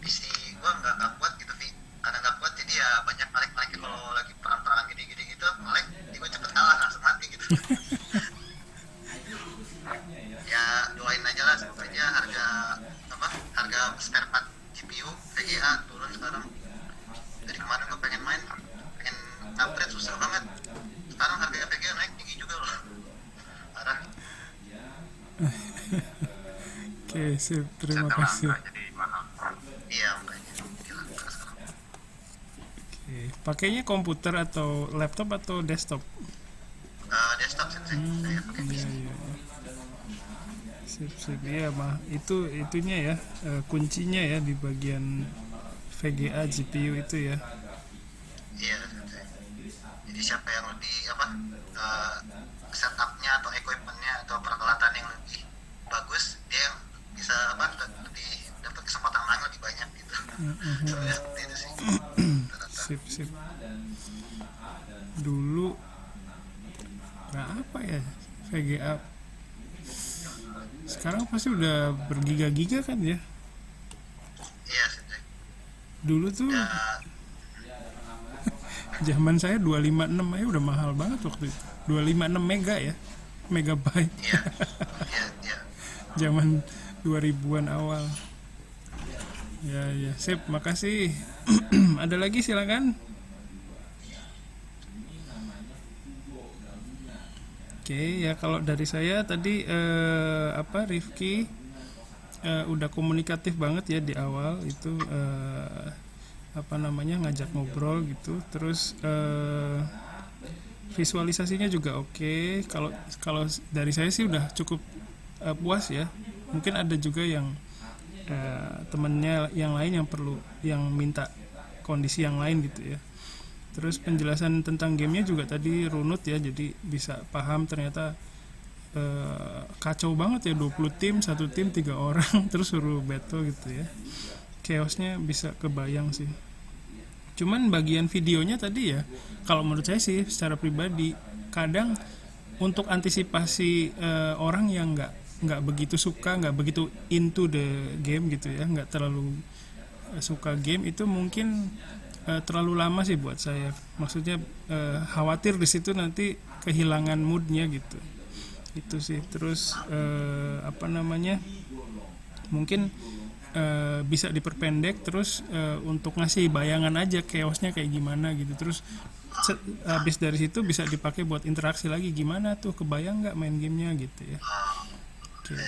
PC gua nggak kuat gitu Vi, karena nggak kuat jadi ya banyak ngelag kalau lagi perang-perang gini-gini gitu ngelag jadi gua cepet kalah langsung mati gitu. Ya doain aja lah semoga aja harga spare part GPU VGA turun sekarang. Dari kemarin gua pengen upgrade susah banget, sekarang harga VGA naik tinggi juga loh, parah. Oke, sip. Terima Setelah kasih. nggak jadi mahal. Iya makanya gila sekarang. Oke. Pakainya komputer atau laptop atau desktop? Desktop sih saya pakai PC. Iya. Sip. Iya, mah. Itunya ya, kuncinya ya di bagian VGA GPU itu ya. Iya, jadi siapa yang lebih setupnya atau equipmentnya atau peralatan yang lebih bagus dia yang bisa lebih dapat kesempatan menang lebih banyak gitu. Sebenarnya seperti itu sih. Sip. Dulu berapa ya VGA? Sekarang pasti udah bergiga-giga kan ya? Iya sih. Dulu tuh Ya, zaman saya 256 aja udah mahal banget waktu itu. 256 mega ya. Megabyte. iya. Zaman 2000-an awal. Ya, sip, makasih. Ada lagi silakan. Oke, ya kalau dari saya tadi Rifki udah komunikatif banget ya di awal itu, ngajak ngobrol gitu. Terus visualisasinya juga oke. Kalau dari saya sih udah cukup puas ya. Mungkin ada juga yang temennya yang lain yang minta kondisi yang lain gitu ya. Terus penjelasan tentang gamenya juga tadi runut ya, jadi bisa paham ternyata kacau banget ya, 20 tim, satu tim 3 orang terus suruh battle gitu ya. Chaosnya bisa kebayang sih. Cuman bagian videonya tadi ya, kalau menurut saya sih secara pribadi kadang untuk antisipasi orang yang nggak begitu suka, nggak begitu into the game gitu ya, nggak terlalu suka game, itu mungkin terlalu lama sih buat saya. Maksudnya khawatir di situ nanti kehilangan moodnya gitu. Itu sih. Terus mungkin bisa diperpendek terus untuk ngasih bayangan aja chaosnya kayak gimana gitu. Terus habis dari situ bisa dipakai buat interaksi lagi, gimana tuh, kebayang nggak main gamenya gitu ya. Oke.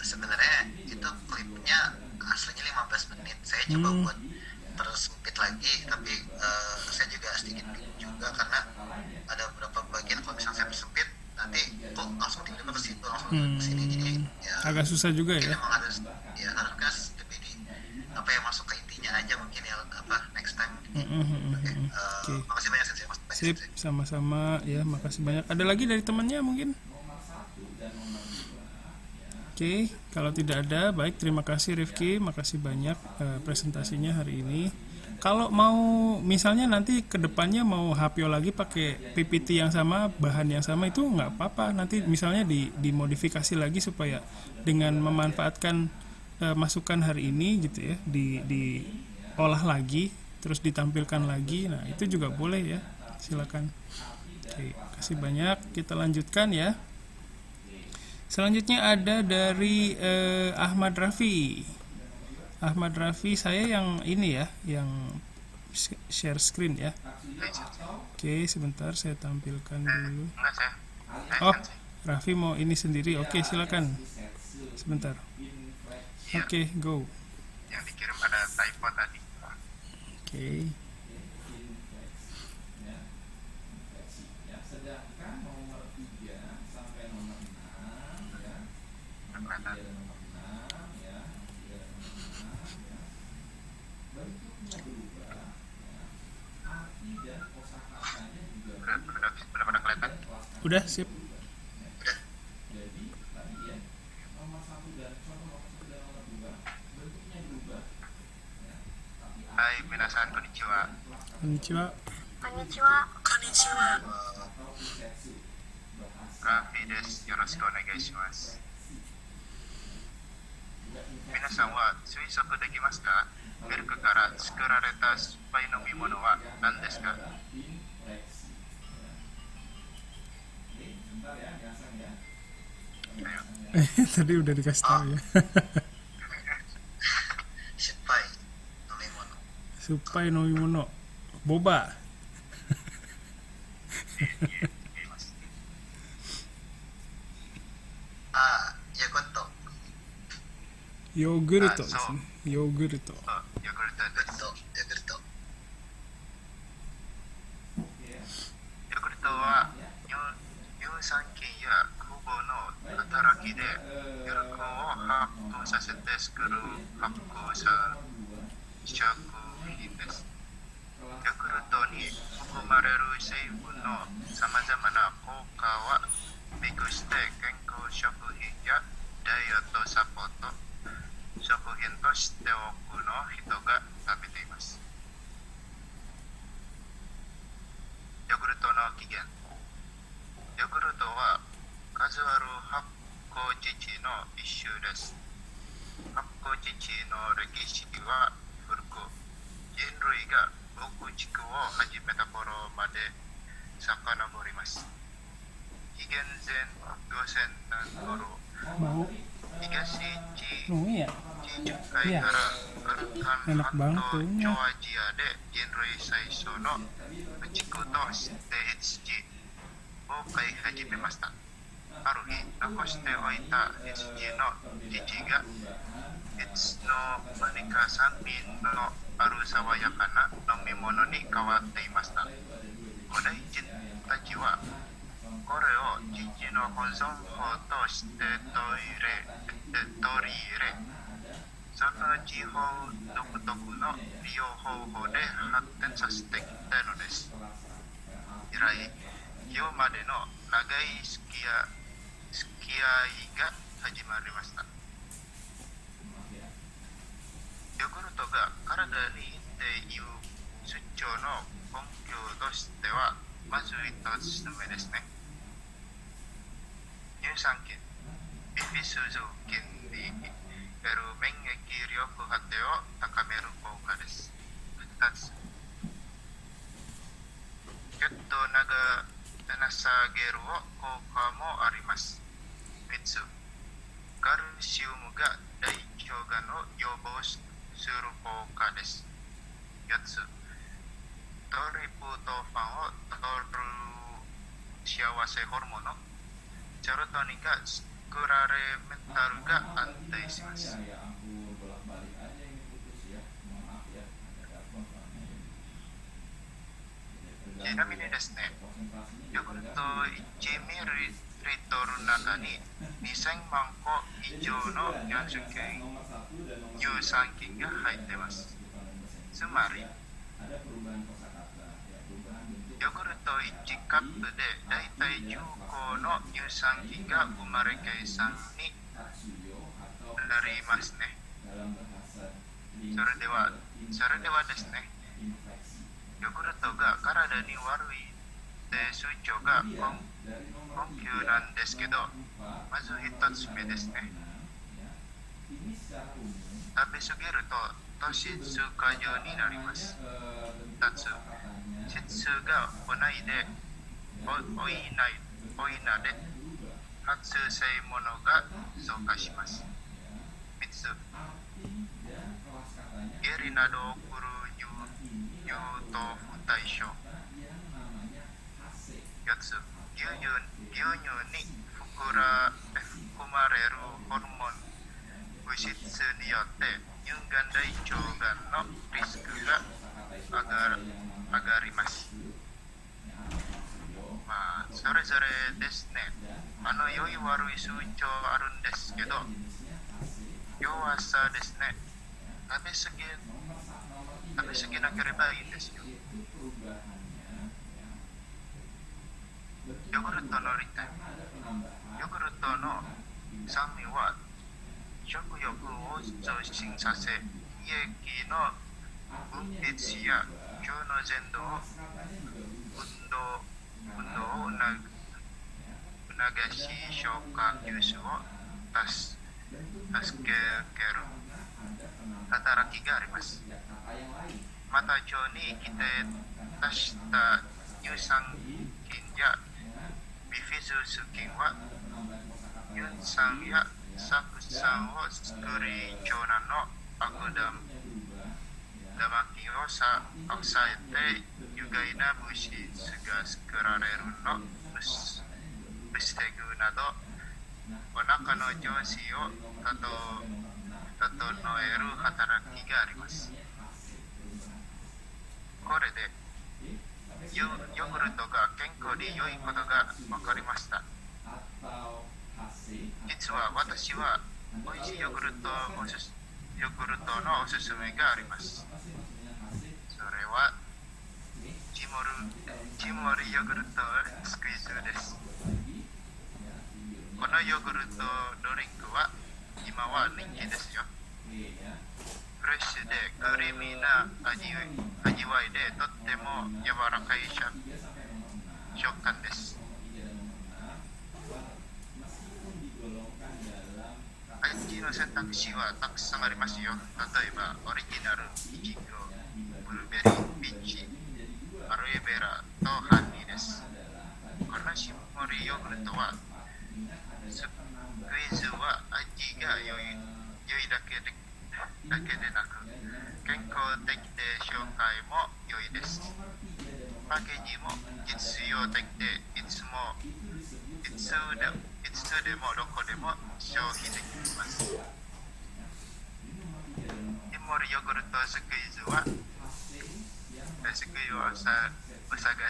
Sebenarnya itu klipnya aslinya 15 menit. Saya coba buat persempit lagi, tapi saya juga sedikit bingung juga karena ada beberapa bagian kalau misalnya saya persempit nanti kok langsung tiba-tiba ke situ, langsung ke sini, jadi ya agak susah juga ya. memang harus lebih yang masuk ke intinya aja mungkin ya, next time. Oke. Makasih banyak Sensei, Mas. Sip, sama-sama ya, makasih banyak. Ada lagi dari temannya mungkin? Oke, kalau tidak ada, baik, terima kasih Rifki, makasih banyak presentasinya hari ini. Kalau mau misalnya nanti kedepannya mau HPO lagi pakai PPT yang sama, bahan yang sama, itu nggak apa-apa. Nanti misalnya dimodifikasi lagi supaya dengan memanfaatkan masukan hari ini gitu ya, diolah lagi, terus ditampilkan lagi. Nah itu juga boleh ya, silakan. Oke, kasih banyak. Kita lanjutkan ya. Selanjutnya ada dari Ahmad Raffi. Ahmad Raffi, saya yang ini ya, yang share screen ya. Oke, sebentar saya tampilkan dulu. Enggak, saya. Oh, Raffi mau ini sendiri. Oke, silakan. Sebentar. Oke, go. Yang dikirim ada typo tadi. Oke. Sedangkan nomor 3 sampai nomor 6 ya, Perkataan. bentuknya berubah ya. Arti dan kosakatanya juga Udah pada kelihatan? Udah, sip. jadi tadi ya, nomor 1 dan nomor 2 bentuknya berubah ya. Tapi Hai, minasan konnichiwa. Konnichiwa. Konnichiwa. Raffi desu. Yoroshiku onegaishimasu. 皆さんは推測できますか？ミルクから作られた酸っぱい飲み物は何ですか？ Bentar ya, biasa ya. Tadi udah dikasih tahu ya. Suppai nomimono. Supaya nomimono. Boba. Yakult. Yogurt ですね。ヨーグルト。あ、ヤクルトです。ヤクルトは乳酸菌や酵母の働きでミルクを発酵させて作る発酵食品です。ヤクルトに含まれる成分のさまざまな効果はミックスで健康食品やダイエットサポート食品として多くの人が食べています。ヤクルトの起源。ヤクルトは数ある発酵乳の一種です。発酵乳の歴史は古く、人類が牧畜を始めた頃まで遡ります。紀元前5000年頃、 Mau? 東地 Mau ya? 中海からバルカン Enak 半 banget 島 tuh. 超アジアで人類最初の駆逐として地を飼い始めました。ある日残しておいた羊の乳がいつの間にか酸味のある爽やかな飲み物に変わっていました。古代人たちはこれを父の保存法として取り入れ、その地方独特の利用方法で発展させてきたのです。以来、今日までの長い付き合いが始まりました。ヨーグルトが体にいいっていう出張の根拠としては、まず一つ目ですね。乳酸菌、ビフィス属菌による免疫力果てを高める効果です。2つ、血糖流さげる効果もあります。3つ、カルシウムが大腸がんを予防する効果です。4つ、トリプトファンを取る幸せホルモンのセロトニンが作られメンタルが安定します。 Ya ampun, bolak-balik aja ini putus ya. Mohon maaf ya, ada telepon soalnya. ちなみにですね、ヨーグルト1ミリリットルの中に2000万個以上の乳酸菌が入っています。つまり、ヨーグルト1カップでだいたい10個の乳酸菌が生まれ計算になりますね。それではですね、ヨーグルトが体に悪いって主張が根拠なんですけど、まず一つ目ですね。食べ過ぎると糖質過剰になります。2つ、質がないで多いなで発生物が増加します。3つ、下痢などを起こる乳糖不対症。4つ、牛乳に含まれるホルモン物質によって乳がん大腸がんのリスクが上がります。まあ、それぞれですね、良い悪い数値あるんですけど、今日朝ですね、食べ過ぎなければいいんですよ。ヨーグルトの利点、ヨーグルトの酸味は食欲を増進させ、胃液の分泌や腸の前動を運動を促し消化吸収を助ける働きがあります。また腸に来て出した乳酸菌やビフィズス菌は乳酸や酢酸を作り、腸内の悪玉菌を抑えて有害な物質が作られるのを防ぐなど、お腹の調子を整える働きがあります。これでヨーグルトが健康に良いことが分かりました。実は私は美味しいヨーグルトのおすすめがあります。それはジモリヨーグルトスクイズです。このヨーグルトドリンクは今は人気ですよ。フレッシュでクリーミーな味わいでとっても柔らかい食感です。味の選択肢はたくさんありますよ。例えばオリジナルイチゴ、ブルーベリー、ピーチ、アロエベラとハニーです。このシモリヨーグルトはスクイズは味が良いだけでなく、健康的で紹介も良いです。パッケージも実用的でいつつでもどこでも消費できます。イモリヨーグルトスクイーズは、スクイをお探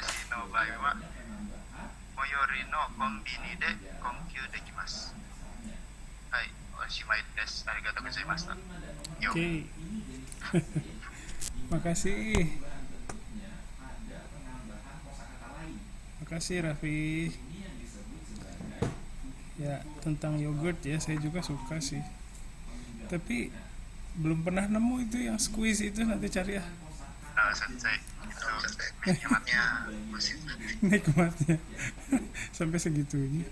しの場合は、最寄りのコンビニで購入できます。はい、おしまいです。ありがとうございました。よ。 Oke. Makasih. Makasih Raffi. Ya, tentang yogurt ya saya juga suka sih. Tapi belum pernah nemu itu yang squeeze itu, nanti cari ya. Sensei, itu Nikmatnya masih Nikmatnya. Sampai segitunya.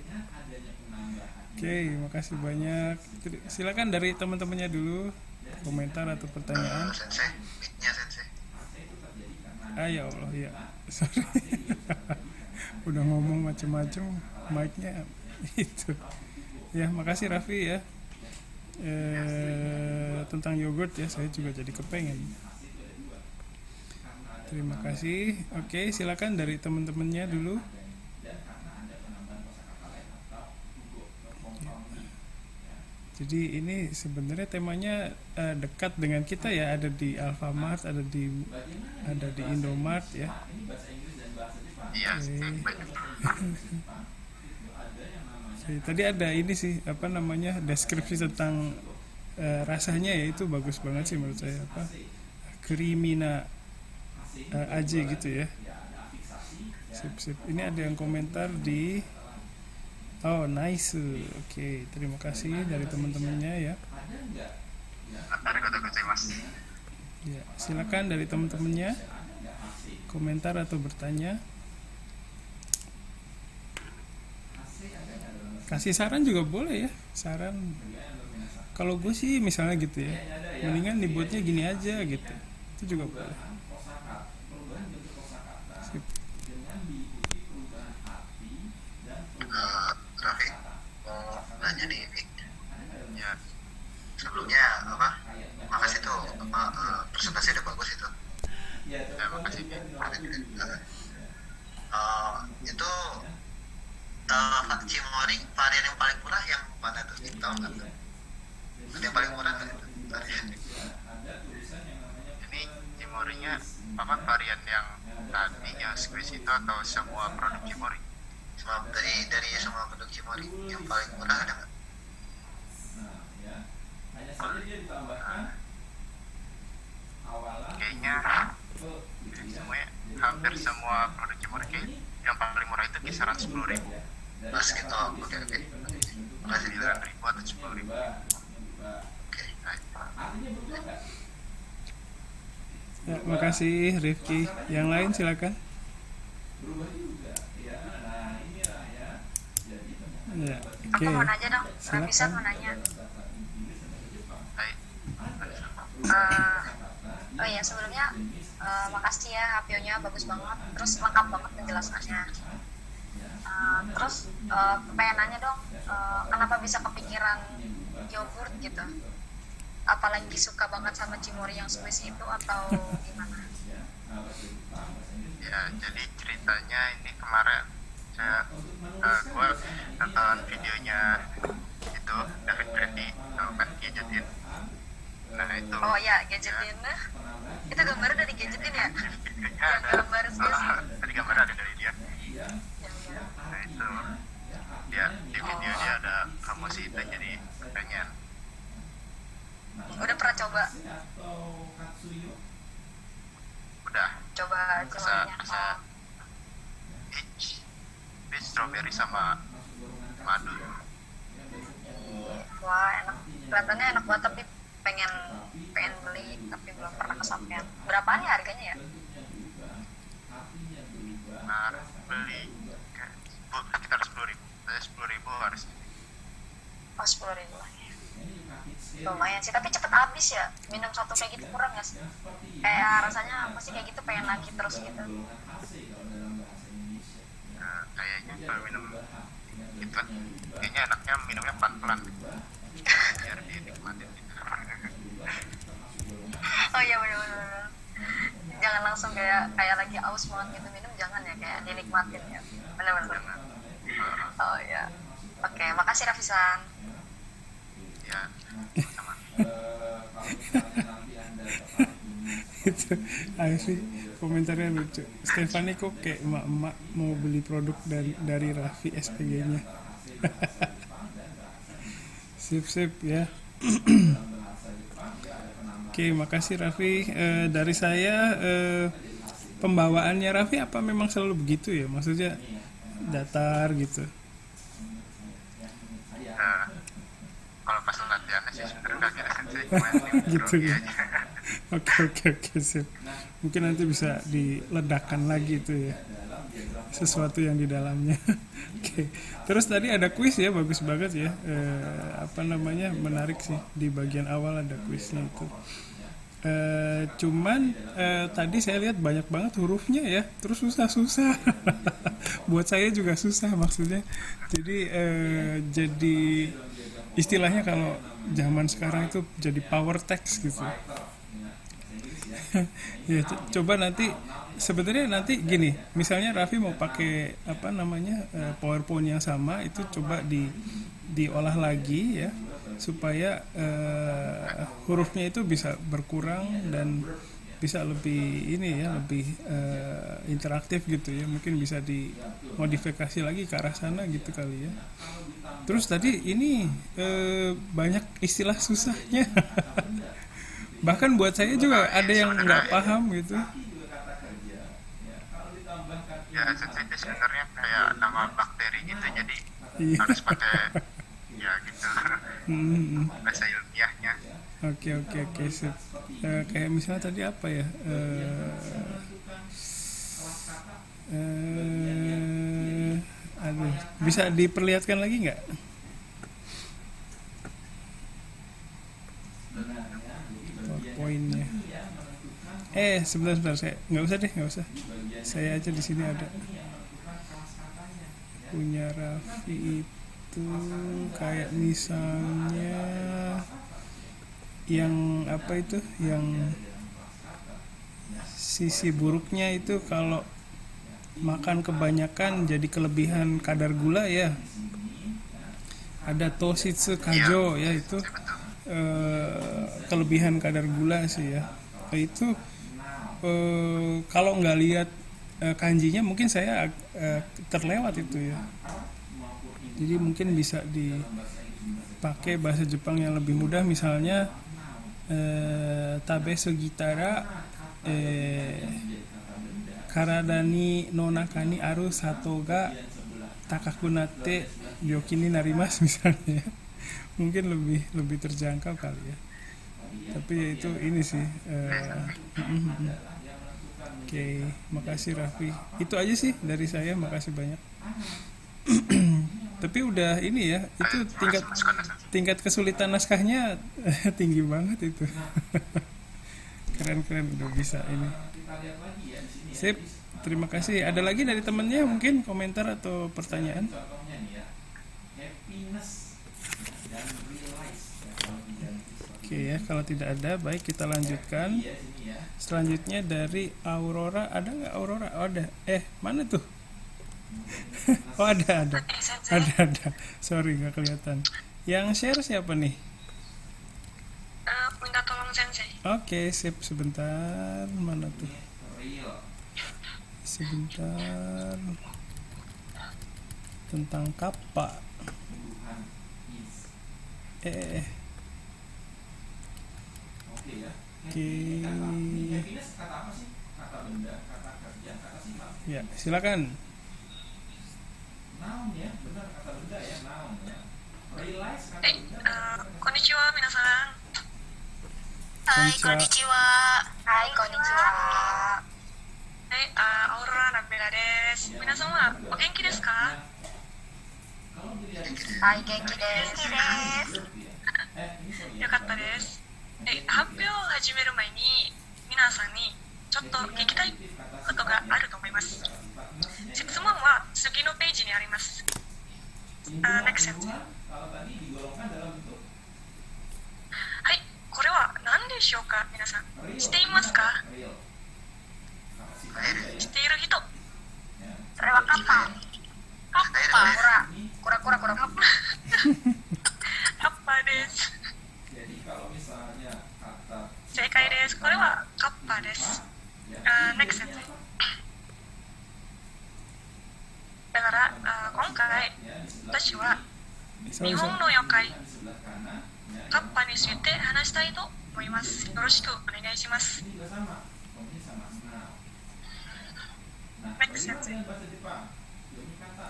Oke, makasih banyak. Silakan dari teman-temannya dulu, komentar atau pertanyaan. sensei, mic-nya sensei. Ya Allah ya, sorry. Udah ngomong macem-macem, mic-nya itu. Ya, makasih Raffi ya. Tentang yogurt ya, saya juga jadi kepengen. Terima kasih. Oke, silakan dari teman-temannya dulu. Jadi ini sebenarnya temanya dekat dengan kita ya, ada di Alfamart, ada di Indomart ya. iya, Oke, tadi ada ini sih apa namanya, deskripsi tentang rasanya ya, itu bagus banget sih menurut saya, apa Krimina aja gitu ya. Sip. Ini ada yang komentar di nice. Oke, terima kasih dari teman-temannya ya. arigatou gozaimasu. Ya, silakan dari teman-temannya komentar atau bertanya. Kasih saran juga boleh ya. Saran. Kalau gue sih misalnya gitu ya, mendingan dibuatnya gini aja gitu. Itu juga boleh. Sip. Raffi mau nanya nih, Vic. Ya, Sebelumnya apa? Makasih tuh, presentasi udah bagus itu. terima kasih. Itu Cimory varian yang paling murah yang mana tuh? Tahu nggak tuh? Ada yang paling murah nggak itu? Varian. Ini Cimorinya apa varian yang tadi yang squeeze itu atau semua produk Cimori? Semua dari semua produk Cimory yang paling murah ada nggak? Kayaknya semuanya hampir semua produk Cimori yang paling murah itu kisaran 10.000. Mas gitu. Oke. Makasih juga. 9.000 atau 10.000. Oke. Ya, makasih Rifki. Yang lain silakan. Ya, Aku oke. mau nanya dong, bisa mau Silakan. nanya. Hai. Oh iya, sebelumnya makasih ya, HPO-nya bagus banget, terus lengkap banget penjelasannya. Terus pengen nanya dong, kenapa bisa kepikiran yogurt gitu? Apalagi suka banget sama Cimory yang squeeze itu atau gimana? Ya, jadi ceritanya ini kemarin gue nonton videonya itu David Brady tau kan Gadgetin. Nah itu. Oh ya, Gadgetin. Itu gambarnya dari Gadgetin ya? Videonya Yang ada. gambar squeeze. Tadi gambar ada dari dia. Nah itu. Ya di video dia ada promosi itu jadi pengen. Udah pernah coba? Udah. Coba Cimory-nya. Bisa peach strawberry sama madu. Wah, enak. Kelihatannya enak banget, tapi pengen beli tapi belum pernah kesampaian. Berapaan ya harganya ya? Harus beli kayak sekitar 10.000. Saya 10.000 harus. Oh, 10.000 lah ya. Lumayan sih, tapi cepet habis ya. Minum satu kayak gitu kurang nggak sih? Kayak rasanya pasti kayak gitu, pengen lagi terus gitu. Kayaknya kalau minum gitu kayaknya enaknya minumnya pelan-pelan biar dinikmatin gitu. Oh iya, bener-bener. Jangan langsung kayak lagi aus banget gitu minum, jangan ya, kayak dinikmatin ya. Bener-bener. Oh iya. Oke, makasih Raffi-san. Ya, sama. Kalau misalnya nanti Anda tertarik Itu asli komentarnya lucu. Stefani kok kayak emak-emak mau beli produk dari Raffi SPG-nya. Sip ya. Oke, makasih Raffi. Dari saya pembawaannya Raffi apa memang selalu begitu ya? Maksudnya datar gitu. Kalau pas latihannya sih sebenarnya nggak kira sensei, cuma Gitu grogi ya. aja. Oke, sip. Mungkin nanti bisa diledakkan lagi itu ya. Sesuatu yang di dalamnya. Oke. Terus tadi ada kuis ya, bagus banget ya. Menarik sih, di bagian awal ada kuisnya itu. Cuman tadi saya lihat banyak banget hurufnya ya, terus susah buat saya juga susah maksudnya. Jadi istilahnya kalau zaman sekarang itu jadi power text gitu. Ya, coba nanti sebenarnya nanti gini, misalnya Raffi mau pakai PowerPoint yang sama, itu coba diolah lagi ya, supaya hurufnya itu bisa berkurang dan bisa lebih interaktif gitu ya. Mungkin bisa dimodifikasi lagi ke arah sana gitu kali ya. Terus tadi ini banyak istilah susahnya. Bahkan buat saya juga ada yang nggak paham gitu. Ya, sensei itu sebenarnya kayak nama bakteri gitu, jadi Iya. harus pakai ya gitu bahasa ilmiahnya. Oke, sip. Kayak misalnya tadi apa ya? Aduh, bisa diperlihatkan lagi nggak? PowerPoint-nya. Sebentar, saya nggak usah. Saya aja di sini ada. Punya Raffi itu kayak misalnya yang apa itu, yang sisi buruknya itu kalau makan kebanyakan jadi kelebihan kadar gula ya. Ada Toshitsu Kajo ya, itu kelebihan kadar gula sih ya. Itu kalau nggak lihat kanjinya mungkin saya terlewat itu ya. Jadi mungkin bisa dipakai bahasa Jepang yang lebih mudah, misalnya tabe sugitara karada ni no naka ni aru sato ga takaku natte byoki ni narimasu misalnya. Mungkin lebih terjangkau kali ya. Tapi ya itu ini sih. Oke, makasih Raffi. Itu aja sih dari saya, makasih banyak. Tapi udah ini ya, itu tingkat kesulitan naskahnya tinggi banget itu. Keren udah bisa ini. Sip, terima kasih. Ada lagi dari temennya mungkin komentar atau pertanyaan? Oke ya, kalau tidak ada, baik kita lanjutkan. Selanjutnya dari Aurora, ada nggak Aurora? Oh, ada. Mana tuh? Oh ada. Sorry nggak kelihatan. Yang share siapa nih? Minta tolong sensei. Oke, sip, sebentar. Mana tuh? Sebentar. Tentang kappa. Oke. Ya, silakan. Konnichiwa, minasan. Konnichiwa. Hai, konnichiwa. Aurora Nabela desu. Minasan wa o genki desu ka? Hai, genki desu. Yokatta desu. 発表を始める前に皆さんにちょっと聞きたいことがあると思います。質問は次のページにあります。Next sentence。はい、これは何でしょうか、皆さん。知っていますか？知っている人。それはカッパ。カッパ。ほら、こら。sorry, 日 sorry. 本の妖怪 di sebelah kanan ya, カッパについて話したいと思います。よろしくお願いします。 ini juga sama, pokoknya sama now. Nah, Make bagaimana sense. dengan bahasa Jepang? Yomi kata.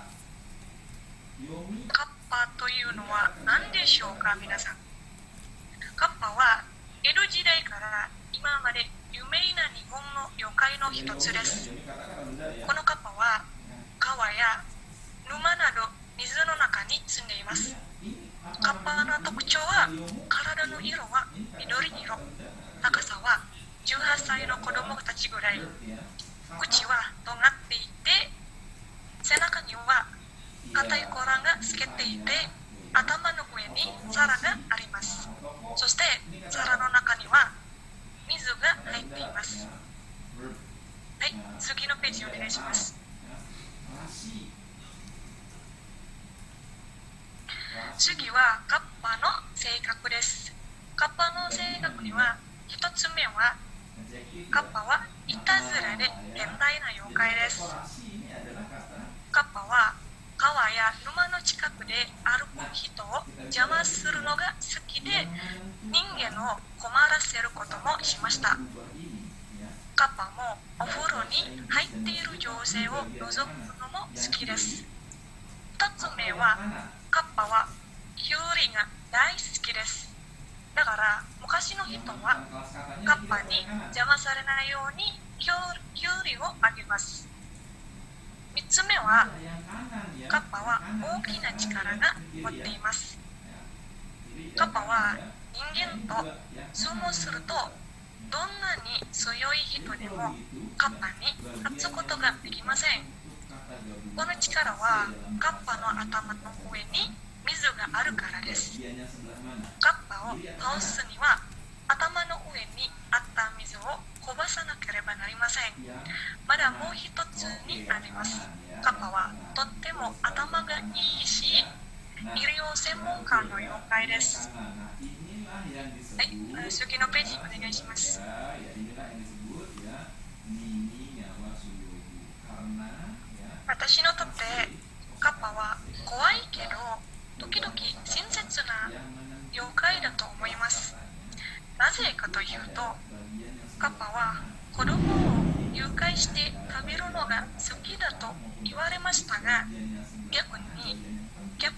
Yomi カッパというのは何でしょうか、皆さん。カッパは江戸時代から今まで有名な日本の妖怪の一つです。 Yomi kata kan benda ya. このカッパは川や沼など水の中に住んでいます。 Ini カ apa ッパの特徴は体の色は緑色、高さは18歳の子供たちぐらい、 ya? 口は尖っていて、背中には硬い甲羅が透けていて、頭の上に皿があります。そして皿の中には水が入っています。はい、次のページお願いします。 Rasi. 次はカッパの性格です。カッパの性格には一つ目は、カッパはいたずらで変態な妖怪です。 Rasi ini adalah kata カッパは川や沼の近くで歩く人を邪魔するのが好きで、人間を困らせることもしました。 buah ini ya. カッパもお風呂に入っている女性を覗くのも好きです。二つ目は、カッパはキュウリが大好きです。だから昔の人は Kelas katanya カッパに邪魔されないようにキュウリをあげます。三つ目は、 yang kanan ya. カッパは大きな力が持っています。カッパは人間と相撲すると、どんなに強い人でもカッパに勝つことができません。この力はカッパの頭の上に水があるからです。 Dianya sebelah mana? カッパを倒すには頭の上にあった水をこぼさなければなりません。 Yang まだもう一つにあります。カッパはとっても頭がいいし、医療専門家の妖怪です。 kanan. Nah, inilah yang はい、 disebut 次のページお願いします。 ya, ya inilah yang disebut ya Nini Nyawa Suyogi karena ya 私のとってカッパは怖いけど時々親切な yang menentukan 妖怪だと思います。なぜかというと、 bagian yang カッパは子供を誘拐して食べるのが好きだと言われましたが、 bagian yang sebelah 逆に kanan,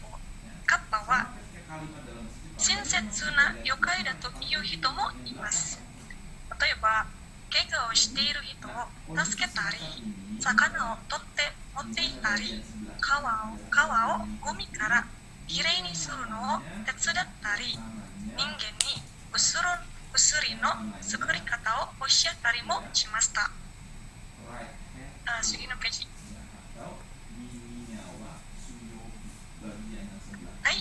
カッパは ketika kalimat dalam setiap 親切な妖怪だという人もいます。例えば、怪我をしている人を助けたり、魚を取って持っていったり、川をゴミからきれいにするのを手伝ったり、人間に薬の作り方を教えたりもしました。 right hand 次のページ。 atau Nini Nyawa Suyogi bagian yang sebelah はい、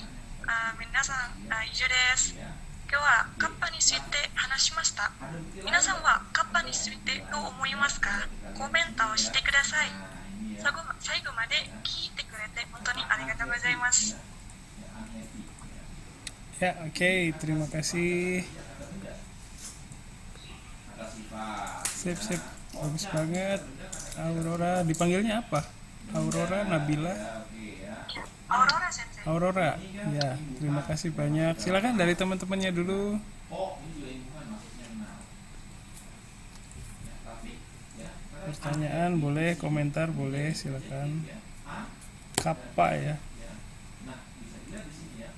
皆さん、以上です。 ya. 今日はカッパについて話しました。 Ada bukti 皆さんはカッパについてどう思いますか？コメントをしてください。 nah ini ya 最後まで聞いてくれて本当にありがとうございます。 ya unhappy Ya, ya. oke, terima kasih. Ada sifat Sip, sip. Bagus banget. Aurora, dipanggilnya apa? Aurora, Nabila, oke ya. Aurora Sensei. Aurora. Ya, terima kasih banyak. Silakan dari teman-temannya dulu. Oh ini juga ilmuwan maksudnya now ya, tapi ya Pertanyaan boleh, komentar boleh, silakan. ya. A Kappa ya. ya. Nah bisa dilihat di sini ya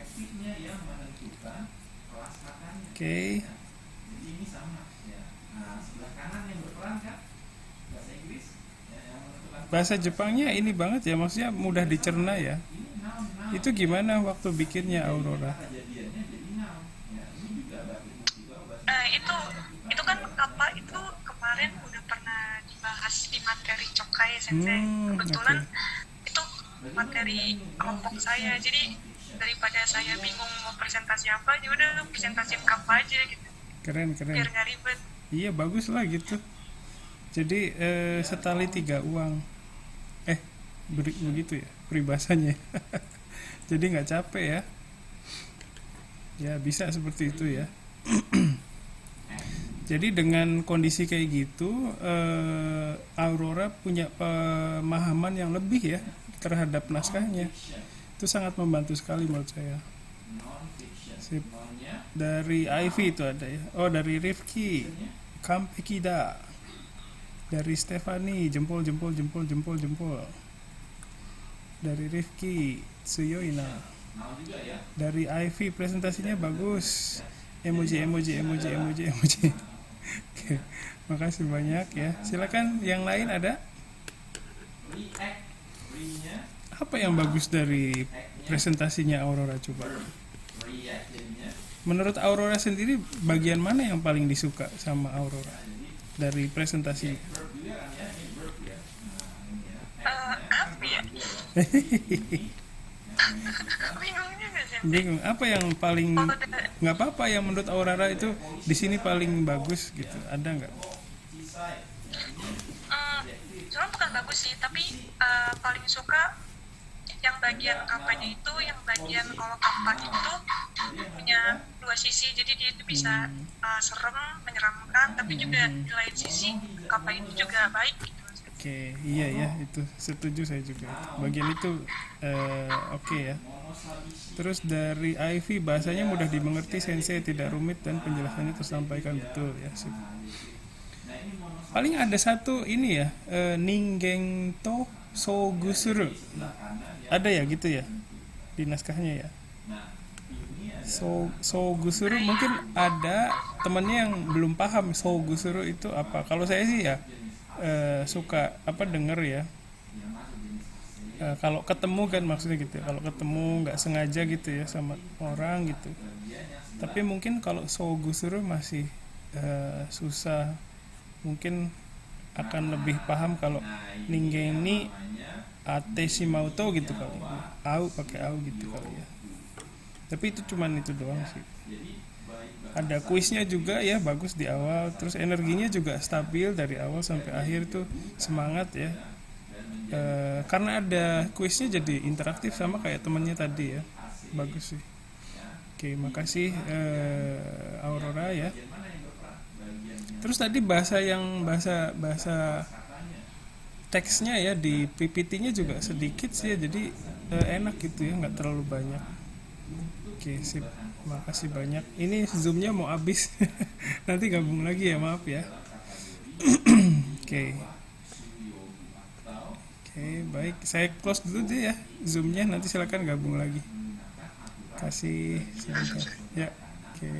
epic-nya yang menentukan kelas katanya. Oke. Ya. Jadi ini sama ya. Nah sebelah kanan yang berperan kan bahasa Inggris ya, yang menentukan Bahasa Jepangnya ini banget ya, maksudnya mudah dicerna ya. ini noun. Itu gimana waktu bikinnya Aurora? Kejadiannya jadi noun ya. Ini juga bagi bukti bahwa bahasa Itu kan apa itu kemarin udah pernah dibahas di materi Cokai Sensei. Kebetulan itu materi kelompok saya. Jadi daripada saya bingung mau presentasi apa, ya udah presentasiin apa aja gitu. Keren, keren. Biar nggak ribet. Iya, bagus lah gitu. Jadi setali 3 uang. Begitu ya peribahasanya. Jadi nggak capek ya. Ya bisa seperti itu ya. Jadi dengan kondisi kayak gitu, Aurora punya pemahaman yang lebih ya terhadap naskahnya. Itu sangat membantu sekali menurut saya. Non-fiction. Sip. Nonnya Dari Ivy itu ada ya. Oh, dari Rifki. Kampekida. Dari Stefani, jempol. Dari Rifki, Tsuyoina. mau juga ya. Dari Ivy, presentasinya bagus. Emoji. Oke, makasih banyak ya. Silakan yang lain ada? React. Re-nya Apa yang bagus dari presentasinya Aurora coba? react jadinya. Menurut Aurora sendiri, bagian mana yang paling disuka sama Aurora dari presentasi? Verb juga kan ya, ini verb ya. Nah, ini ya. Apa ya? Bingung juga sih. Bingung, apa yang paling Oh, nggak apa-apa yang menurut Aurora itu di sini paling bagus gitu? Ada nggak? Decide. sebenarnya bukan bagus sih, tapi paling suka yang bagian kampanye itu, yang bagian kalau kampanye itu punya dua sisi, jadi dia itu bisa serem, menyeramkan, tapi juga di lain sisi kampanye itu juga baik gitu. Oke, iya ya, itu setuju saya juga. Bagian itu oke ya. Terus dari Ivy, bahasanya mudah dimengerti, sensei, tidak rumit dan penjelasannya tersampaikan betul ya. Sip. Paling ada satu ini ya, Ningen to Sogusuru. Ada ya gitu ya di naskahnya ya. Sogusuru mungkin ada temannya yang belum paham Sogusuru itu apa. Kalau saya sih ya suka denger ya. Kalau ketemu kan maksudnya gitu ya. Kalau ketemu nggak sengaja gitu ya sama orang gitu. Tapi mungkin kalau Sogusuru masih susah, mungkin akan lebih paham kalau Ningen ini ate shimauto gitu kali. Au pakai au gitu kali ya. Tapi itu cuman itu doang sih. Ada kuisnya juga ya, bagus di awal. Terus energinya juga stabil dari awal sampai akhir tuh, semangat ya. Karena ada kuisnya jadi interaktif sama kayak temennya tadi ya. Bagus sih. Oke, makasih Aurora ya. Terus tadi bahasa teksnya ya di PPT-nya juga sedikit sih ya, jadi enak gitu ya, nggak terlalu banyak. Oke, sip. Makasih banyak. Ini zoomnya mau habis. Nanti gabung lagi ya, maaf ya. Oke. Oke, baik. Saya close dulu deh ya zoomnya. Nanti silakan gabung lagi. Kasih sebentar. Ya. Oke.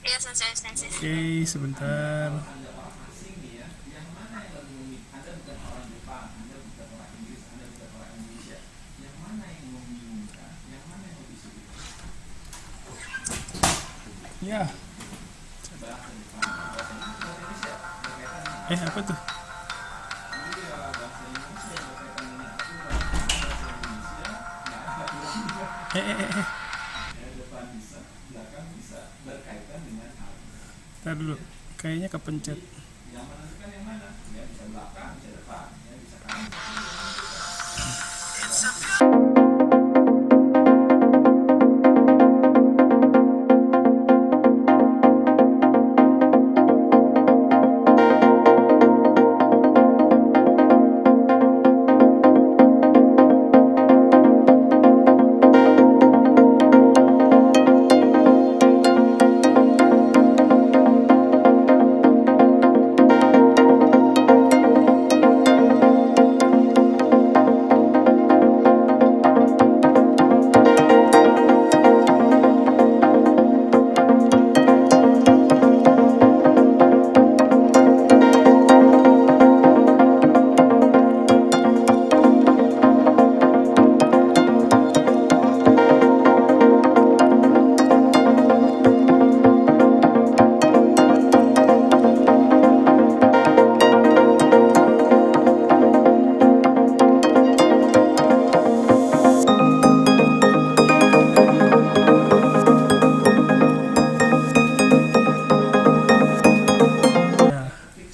Iya, sensei. Oke, sebentar. Ya. Apa tuh? Ntar dulu, kayaknya kepencet.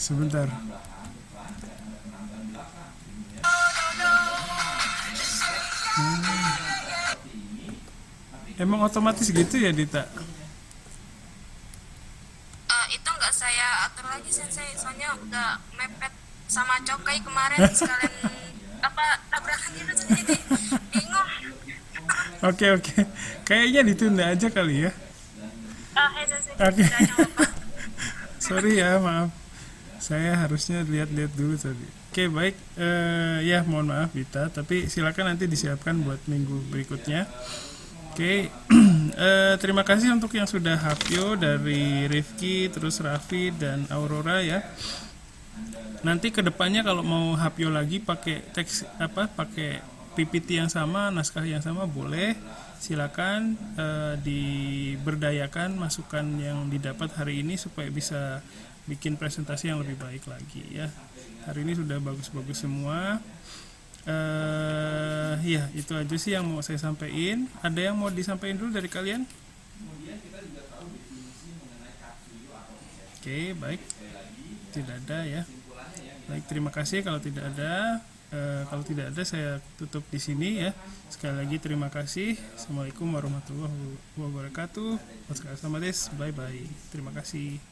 Sebentar. Emang otomatis gitu ya, Dita? Itu nggak saya atur lagi sensei, soalnya udah mepet sama Cokai kemarin sekalian apa tabrakan gitu tuh jadi bingung. Oke, kayaknya ditunda aja kali ya. Oke. Sorry ya, maaf. Saya harusnya lihat-lihat dulu tadi. Oke, baik. Ya, mohon maaf Vita, tapi silakan nanti disiapkan buat minggu berikutnya. Oke. Terima kasih untuk yang sudah hapyo dari Rifki, terus Raffi dan Aurora ya. Nanti kedepannya kalau mau hapyo lagi pakai teks pakai PPT yang sama, naskah yang sama boleh. Silakan diberdayakan masukan yang didapat hari ini supaya bisa bikin presentasi yang lebih baik lagi ya. Hari ini sudah bagus-bagus semua. Ya itu aja sih yang mau saya sampaikan. Ada yang mau disampaikan dulu dari kalian? Oke, baik. Tidak ada ya. Baik, terima kasih. Kalau tidak ada, saya tutup di sini ya. Sekali lagi terima kasih. Assalamualaikum warahmatullahi wabarakatuh. Wassalamualaikum des. Bye bye. Terima kasih.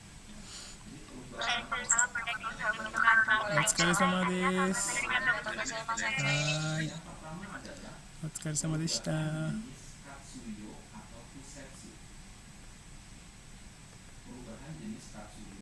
Wassalamualaikum des. Bye. Wassalamualaikum des.